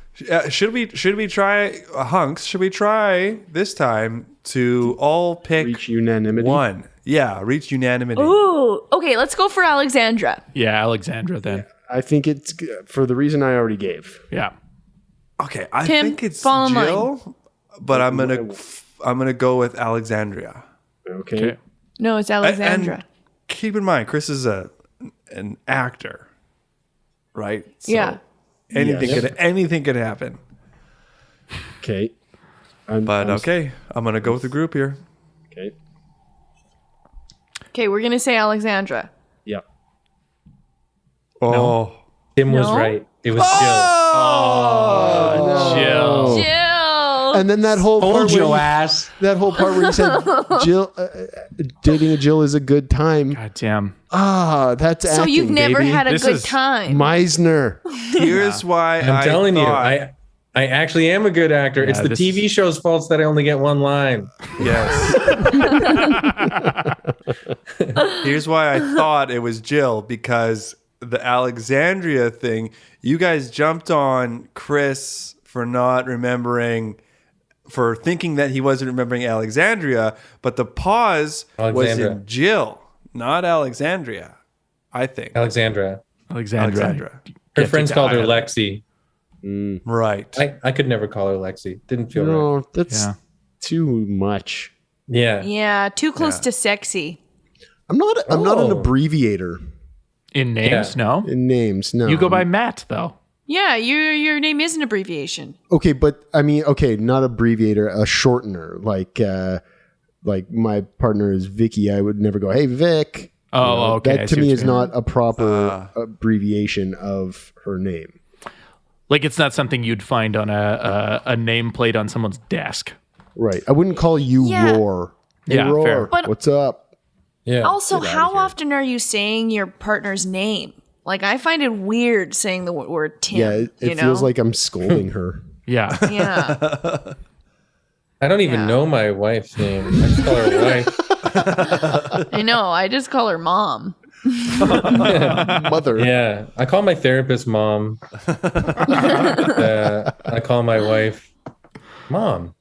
Should we try hunks? Should we try this time to all pick Reach unanimity. one? Yeah, reach unanimity. Ooh, okay, let's go for Alexandra. Yeah, Alexandra then. I think it's for the reason I already gave. Yeah. Okay, I Tim, think it's fall in line. Jill, but I'm gonna go with Alexandria. Okay. No, it's Alexandra. And keep in mind, Chris is an actor, right? So Yeah. anything could happen. Okay. Okay, I'm gonna go with the group here. Okay. Okay, we're gonna say Alexandra. Yeah. Oh, Tim was No? right. It was Jill. Jill. And then that whole part where ass. that whole part where you said Jill dating a Jill is a good time. God damn. That's So acting, you've never baby. had a This good is- time. Meisner. here's why I'm telling thought- you, I actually am a good actor. It's the this- TV show's fault that I only get one line. Yes. Here's why I thought it was Jill, because the Alexandria thing, you guys jumped on Chris for not remembering, for thinking that he wasn't remembering Alexandria, but the pause was Alexandra. in Jill, not Alexandria, I think. Alexandra. Alexandra. Her friends called her Lexi. Right. I could never call her Lexi. Didn't feel right. No, that's Yeah. too much. Yeah. Yeah, too close to sexy. I'm not an Oh. abbreviator In names, no. in names. No. You go by Matt though. Yeah, your name is an abbreviation. Okay, but I mean, okay, not abbreviator, a shortener. Like my partner is Vicky. I would never go, "Hey, Vic." Oh, okay. I That see to what me you're is saying. not a proper abbreviation of her name. Like it's not something you'd find on a nameplate on someone's desk. Right. I wouldn't call you Yeah. Roar. Hey, Yeah, Roar. fair. But- What's up? Yeah. Also, how often are you saying your partner's name? Like, I find it weird saying the word Tim. Yeah, it feels like I'm scolding her. Yeah. Yeah. I don't even Yeah. know my wife's name. I just call her wife. I know. I just call her mom. Mother. Yeah. I call my therapist mom. I call my wife mom.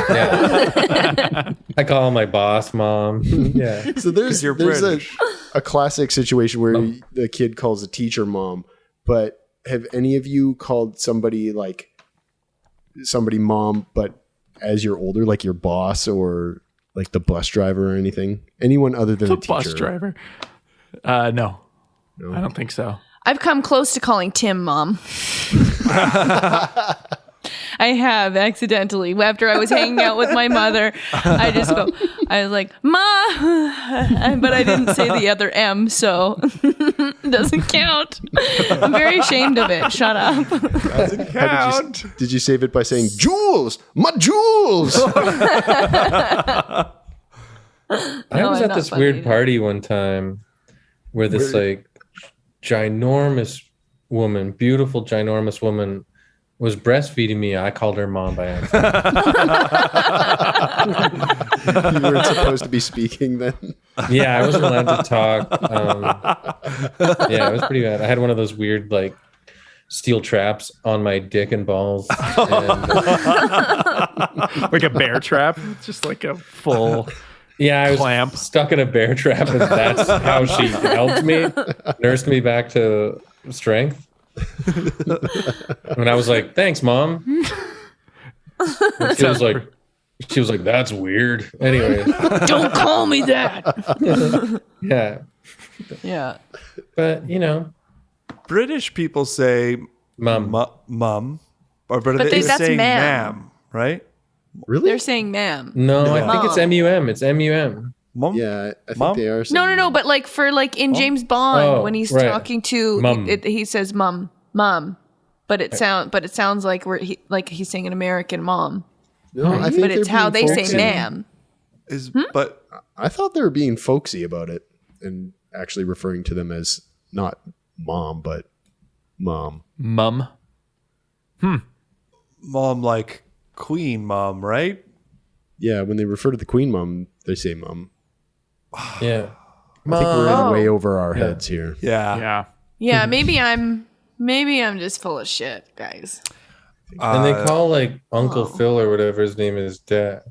Yeah. I call my boss mom. Yeah. So there's you're there's British. a classic situation where the kid calls a teacher mom, but have any of you called somebody mom, but as you're older, like your boss or like the bus driver or anything? Anyone other than The a teacher? bus driver. No. I don't think so. I've come close to calling Tim mom. I have accidentally. After I was hanging out with my mother, I was like, Ma, but I didn't say the other M, so it doesn't count. I'm very ashamed of it. Shut up. Did you save it by saying Jules, my Jules? I was I'm at not this funny weird either. party one time where this like ginormous woman, beautiful ginormous woman, was breastfeeding me. I called her mom by accident. You weren't supposed to be speaking then. Yeah, I wasn't allowed to talk. Yeah, it was pretty bad. I had one of those weird like steel traps on my dick and balls. Like a bear trap, just like a full I was clamp. Stuck in a bear trap, and that's how she helped me, nursed me back to strength. And I was like, "Thanks, Mom." And she was like, "That's weird." Anyway, don't call me that. Yeah. But British people say mum, or but that's saying ma'am, right? Really? They're saying ma'am. No, I think it's MUM. It's MUM. Mum? Yeah, I think Mom? they are. Saying No. But like in James Bond, when he's right. talking to, Mum. he says mum. But it sounds like he's saying an American mom. No, I think But it's they're how being they folksy. say ma'am. But I thought they were being folksy about it and actually referring to them as not mom, but mom. Mum. mom, like queen mom, right? Yeah, when they refer to the queen mom, they say mom. Yeah. I think we're way over our heads here. Yeah. Yeah, maybe I'm just full of shit, guys. And they call like Uncle Phil or whatever his name is dad.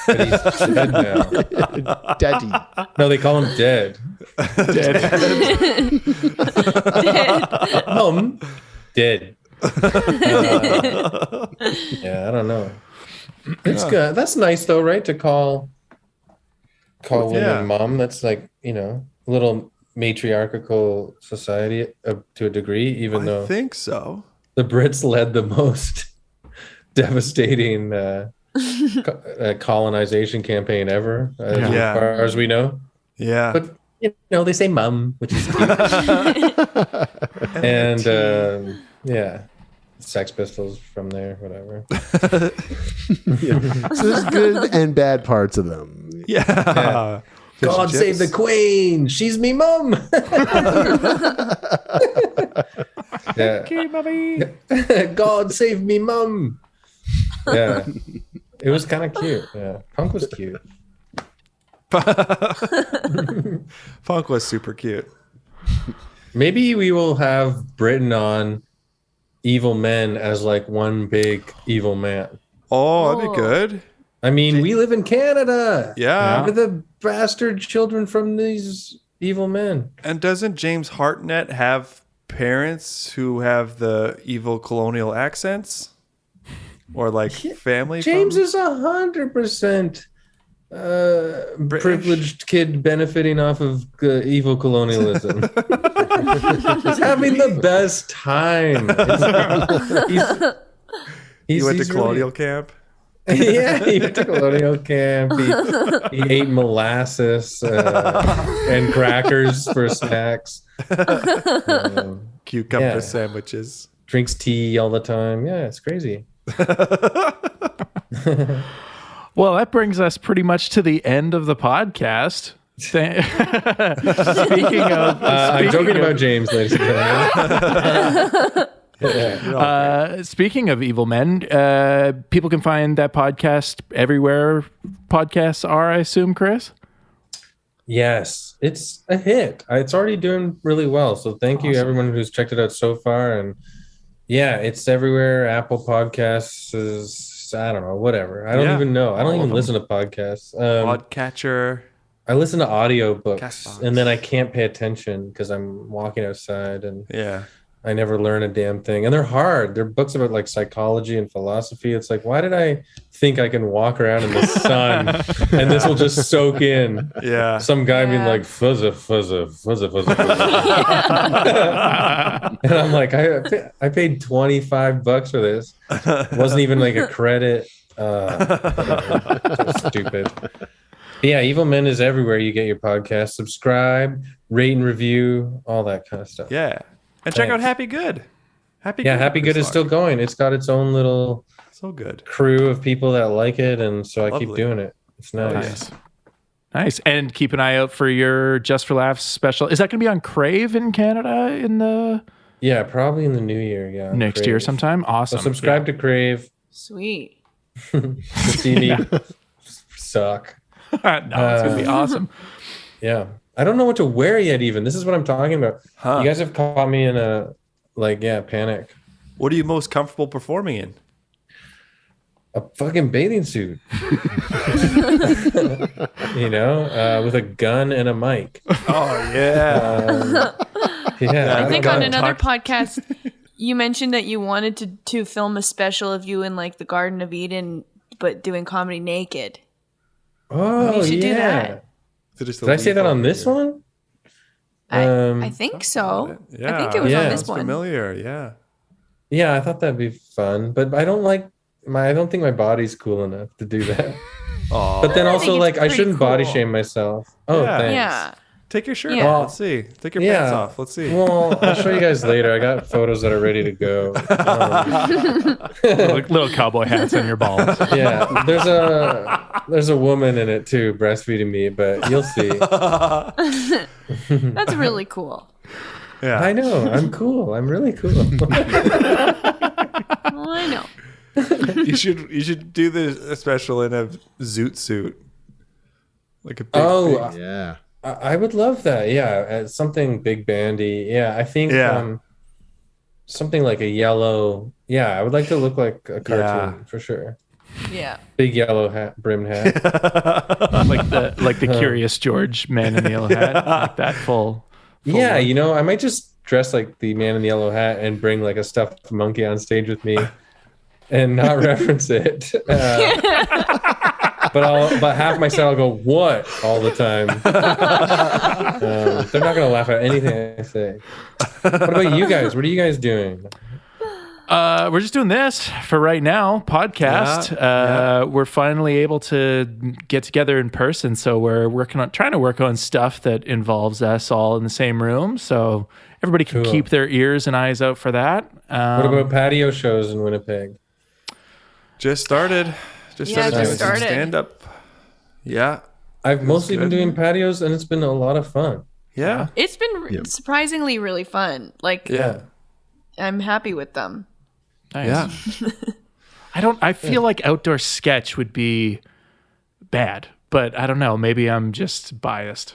But he's dead now. Daddy. No, they call him dead. Mom, dead. Yeah, I don't know. It's good. That's nice though, right? To call women mom. That's like, a little matriarchal society to a degree, even though I think so. The Brits led the most devastating colonization campaign ever, as far as we know. Yeah. But they say mum, which is cute. And Sex Pistols from there, whatever. So there's good and bad parts of them. Yeah. God save the Queen. She's me mum. God save me mum. Yeah. It was kind of cute. Yeah. Punk was cute. Punk was super cute. Maybe we will have Britain on evil men as like one big evil man. Oh, that'd be good. I mean, we live in Canada. Yeah. We're the bastard children from these evil men. And doesn't James Hartnett have parents who have the evil colonial accents? Or like family? James is 100% privileged kid benefiting off of evil colonialism. He's having the best time. He went to colonial camp. Yeah, he went to colonial camp. He ate molasses and crackers for snacks. Cucumber sandwiches. Drinks tea all the time. Yeah, it's crazy. Well, that brings us pretty much to the end of the podcast. Speaking of, I'm joking about James, ladies and gentlemen. Speaking of evil men, people can find that podcast everywhere podcasts are, I assume, Chris? Yes, it's a hit. It's already doing really well. So thank you everyone who's checked it out so far. And yeah, it's everywhere. Apple Podcasts is, I don't know, whatever. I don't even know. I don't even listen to podcasts. Podcatcher. I listen to audiobooks and then I can't pay attention because I'm walking outside and I never learn a damn thing. And they're hard. They're books about like psychology and philosophy. It's like, why did I think I can walk around in the sun and this will just soak in? Yeah. Some guy being like, fuzza, fuzza, fuzza, fuzza, fuzza. And I'm like, I paid $25 for this. It wasn't even like a credit. So stupid. But yeah, Evil Men is everywhere you get your podcast. Subscribe, rate and review, all that kind of stuff. Yeah. And check out Happy Good. Happy Good is still going. It's got its own little crew of people that like it, and so I keep doing it. It's nice. Nice. And keep an eye out for your Just for Laughs special. Is that going to be on Crave in Canada in the... Yeah, probably in the new year. Yeah, next year sometime. Awesome. So subscribe to Crave. Sweet. The CD suck. No, it's going to be awesome. Yeah. I don't know what to wear yet even. This is what I'm talking about. You guys have caught me in a like, yeah, panic. What are you most comfortable performing in? A fucking bathing suit. You know, with a gun and a mic. Oh, yeah. Yeah. I think on another podcast, you mentioned that you wanted to film a special of you in like the Garden of Eden, but doing comedy naked. Oh, you should do that. Did I say that on this one? I think so. Yeah. I think it was on this one. Familiar, yeah. Yeah, I thought that'd be fun, but I don't think my body's cool enough to do that. Oh. But then also, like, I shouldn't cool. body shame myself. Oh, Yeah. thanks. Yeah. Take your shirt Yeah. off. Let's see. Take your pants off. Let's see. Well, I'll show you guys later. I got photos that are ready to go. Little cowboy hats on your balls. Yeah, there's a woman in it too, breastfeeding me, but you'll see. That's really cool. Yeah. I know. I'm cool. I'm really cool. Well, I know. You should do the special in a zoot suit. Like a big Yeah. I would love that. Yeah, something big bandy. Yeah, I think something like a yellow. Yeah, I would like to look like a cartoon for sure. Yeah. Big yellow hat, brimmed hat. like the Curious George man in the yellow hat, like that full Yeah, look. you know, I might just dress like the man in the yellow hat and bring like a stuffed monkey on stage with me, and not reference it. But half my set I'll go what all the time. They're not gonna laugh at anything I say. What about you guys? What are you guys doing? We're just doing this for right now, podcast. We're finally able to get together in person, so we're trying to work on stuff that involves us all in the same room, so everybody can keep their ears and eyes out for that. What about patio shows in Winnipeg? Just started. Just started stand up. Yeah. I've mostly been doing patios, and it's been a lot of fun. Yeah. It's been surprisingly really fun. Like, I'm happy with them. Nice. Yeah. I feel like outdoor sketch would be bad, but I don't know. Maybe I'm just biased.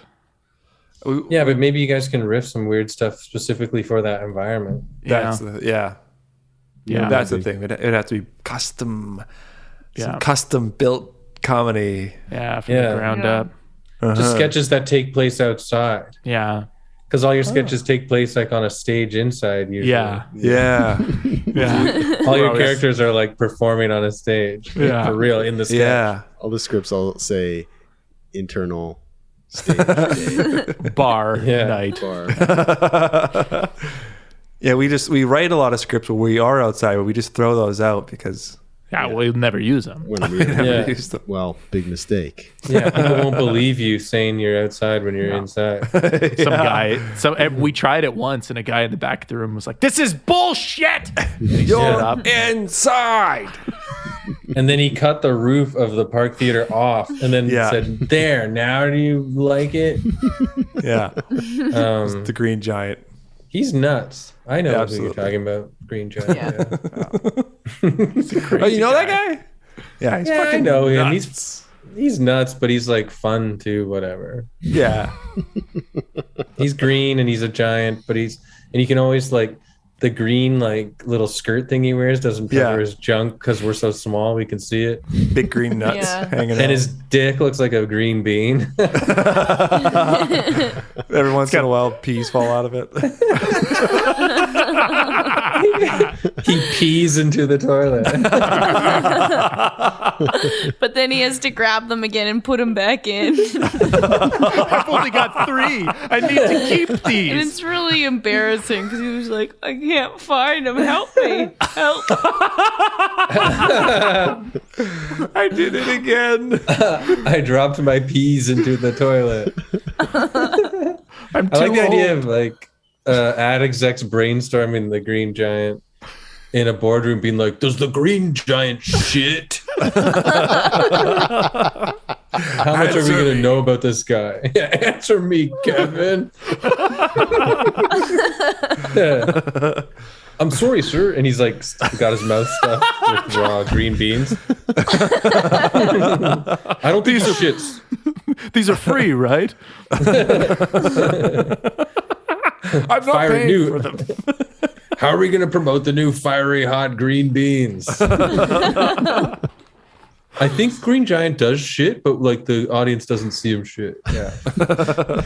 Yeah, but maybe you guys can riff some weird stuff specifically for that environment. That's the thing. It has to be custom. Some custom built comedy. Yeah, from the ground up. Just sketches that take place outside. Yeah. Because all your sketches take place like on a stage inside usually. Yeah. All your characters are like performing on a stage. Yeah. For real in the sketch. Yeah. All the scripts all say internal stage day. Bar night. Bar. Yeah, we write a lot of scripts where we are outside, but we just throw those out because we'll never use them. Well, big mistake. Yeah, people won't believe you saying you're outside when you're inside. Some guy. We tried it once, and a guy in the back of the room was like, "This is bullshit." You're inside. And then he cut the roof of the Park Theater off, and then said, "There, now do you like it?" Yeah. The Green Giant. He's nuts. I know who you're talking about. Green Giant. Yeah. Oh, you know that guy? Yeah, he's fucking I know him. nuts. He's nuts, but he's like fun too. Whatever. Yeah. He's green and he's a giant, but and you can always like the green like little skirt thing he wears doesn't cover his junk because we're so small we can see it. Big green nuts hanging out. And his dick looks like a green bean. Every once in a while, peas fall out of it. He pees into the toilet. But then he has to grab them again and put them back in. I've only got 3. I need to keep these. And it's really embarrassing because he was like, I can't find them. Help me. Help. I did it again. I dropped my peas into the toilet. I like the idea of like ad execs brainstorming the Green Giant in a boardroom being like, does the Green Giant shit? How much are we going to know about this guy? Yeah, answer me, Kevin. Yeah. I'm sorry, sir. And he's like, got his mouth stuffed with raw green beans. I don't think he shits. These are free, right? I'm not paying for them. How are we going to promote the new fiery hot green beans? I think Green Giant does shit, but like the audience doesn't see him shit. Yeah.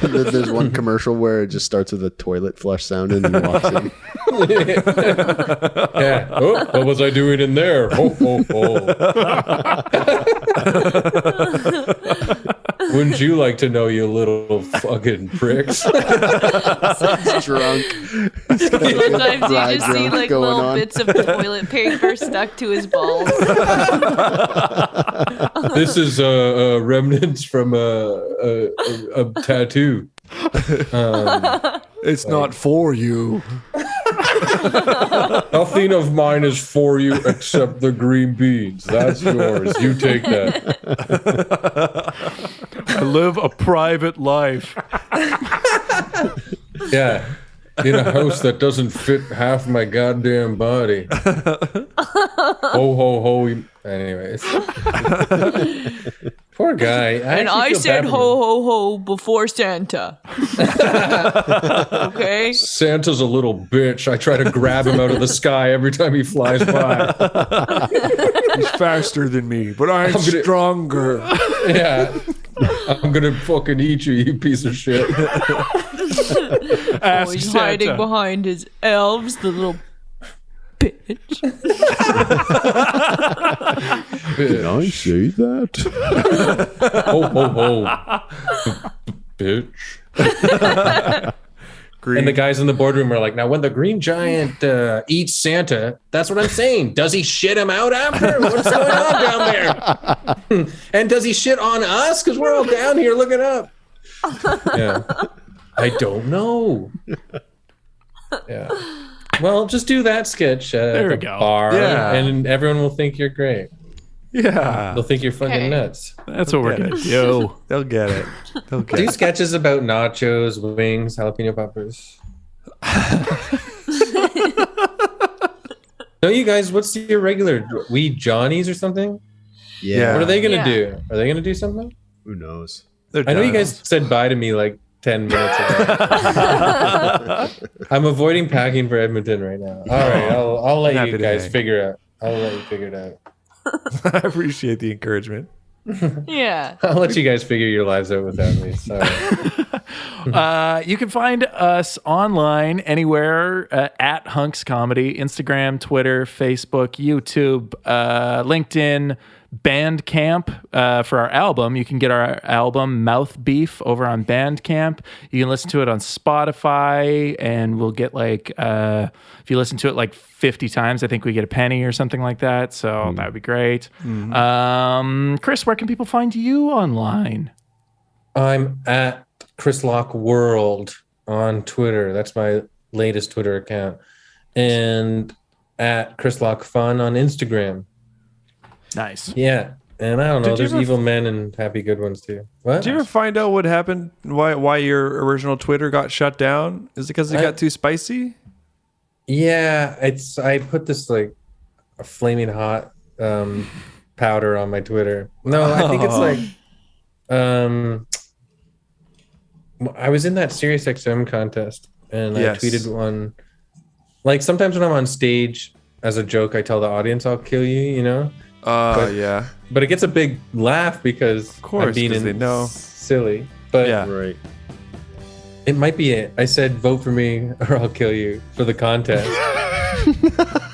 There's one commercial where it just starts with a toilet flush sound and he walks in. Yeah. Oh, what was I doing in there? Ho, ho, ho. Wouldn't you like to know, you little fucking pricks? Drunk. Sometimes you just see like little bits of toilet paper stuck to his balls. This is remnants from a tattoo. It's not for you. Nothing of mine is for you except the green beans. That's yours. You take that. I live a private life. Yeah. In a house that doesn't fit half my goddamn body. Ho, ho, ho. Anyways. Poor guy. And I said ho, ho, ho before Santa. Okay? Santa's a little bitch. I try to grab him out of the sky every time he flies by. He's faster than me, but I'm stronger. Yeah. I'm going to fucking eat you, you piece of shit. He's hiding behind his elves, the little bitch. Did I say that? Ho, ho, ho. Bitch. And the guys in the boardroom are like, now when the Green Giant eats Santa, that's what I'm saying. Does he shit him out after? What's going on down there? And does he shit on us? Because we're all down here looking up. Yeah. I don't know. Yeah. Well, just do that sketch at the bar, and everyone will think you're great. Yeah. They'll think you're fucking nuts. That's what we're going to do. They'll get it. Do sketches about nachos, wings, jalapeno poppers. No, you guys, what's your regular Wee Johnnies or something? Yeah. What are they going to do? Are they going to do something? Who knows? I know you guys said bye to me like 10 minutes ago. I'm avoiding packing for Edmonton right now. All right, I'll let you guys figure it out. I'll let you figure it out. I appreciate the encouragement. Yeah. I'll let you guys figure your lives out without me. Sorry. You can find us online anywhere at HUNKS Comedy, Instagram, Twitter, Facebook, YouTube, LinkedIn, Bandcamp for our album. You can get our album Mouth Beef over on Bandcamp. You can listen to it on Spotify, and we'll get like if you listen to it like 50 times, I think we get a penny or something like that. So that would be great. Chris, where can people find you online? I'm at Chris Locke World on Twitter. That's my latest Twitter account. And at Chris Locke Fun on Instagram. Nice. Yeah. And I don't know, there's evil men and happy good ones too. What? Did you ever find out what happened? Why your original Twitter got shut down? Is it because it got too spicy? Yeah, I put this like a flaming hot powder on my Twitter. No, I think it's like I was in that SiriusXM contest and I tweeted one. Like sometimes when I'm on stage as a joke, I tell the audience I'll kill you, you know? Yeah. But it gets a big laugh because of course, I'm being silly. But right. It might be it. I said, vote for me or I'll kill you for the contest.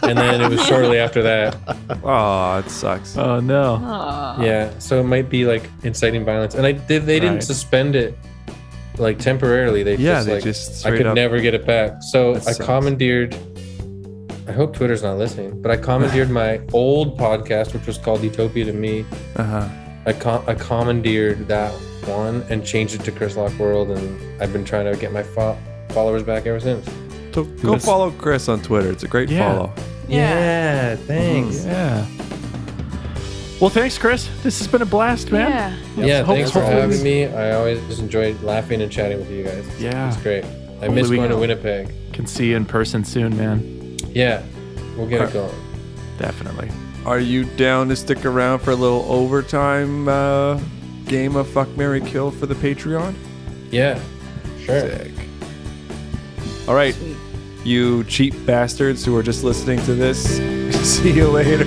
And then it was shortly after that. Oh, it sucks. Oh, no. Yeah. So it might be like inciting violence. And they didn't suspend it like temporarily. They just I could never get it back. So I commandeered, I hope Twitter's not listening, but I commandeered my old podcast, which was called Utopia to Me. I commandeered that one and changed it to Chris Locke World, and I've been trying to get my followers back ever since. So go follow Chris on Twitter. It's a great follow. Yeah, thanks. Yeah. Well, thanks, Chris. This has been a blast, man. Yeah, thanks for having me. I always enjoy laughing and chatting with you guys. Yeah. It's great. I miss going to Winnipeg. Can see you in person soon, man. Yeah, we'll get it going. Definitely. Are you down to stick around for a little overtime game of Fuck, Marry, Kill for the Patreon? Yeah, sure. Sick. All right. Sweet. you cheap bastards who are just listening to this. See you later.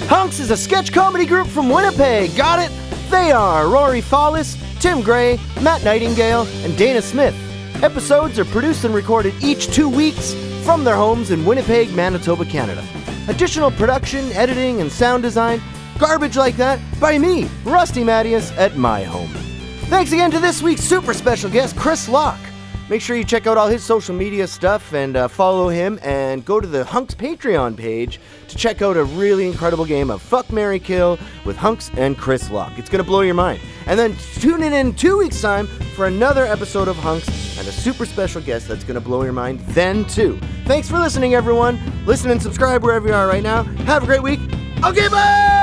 Hunks is a sketch comedy group from Winnipeg. Got it? They are Rory Fallis, Tim Gray, Matt Nightingale, and Dana Smith. Episodes are produced and recorded each 2 weeks from their homes in Winnipeg, Manitoba, Canada. Additional production, editing, and sound design, garbage like that, by me, Rusty Mattias, at my home. Thanks again to this week's super special guest, Chris Locke. Make sure you check out all his social media stuff and follow him, and go to the Hunks Patreon page to check out a really incredible game of Fuck, Marry, Kill with Hunks and Chris Locke. It's going to blow your mind. And then tune in 2 weeks' time for another episode of Hunks and a super special guest that's going to blow your mind then too. Thanks for listening, everyone. Listen and subscribe wherever you are right now. Have a great week. Okay, bye!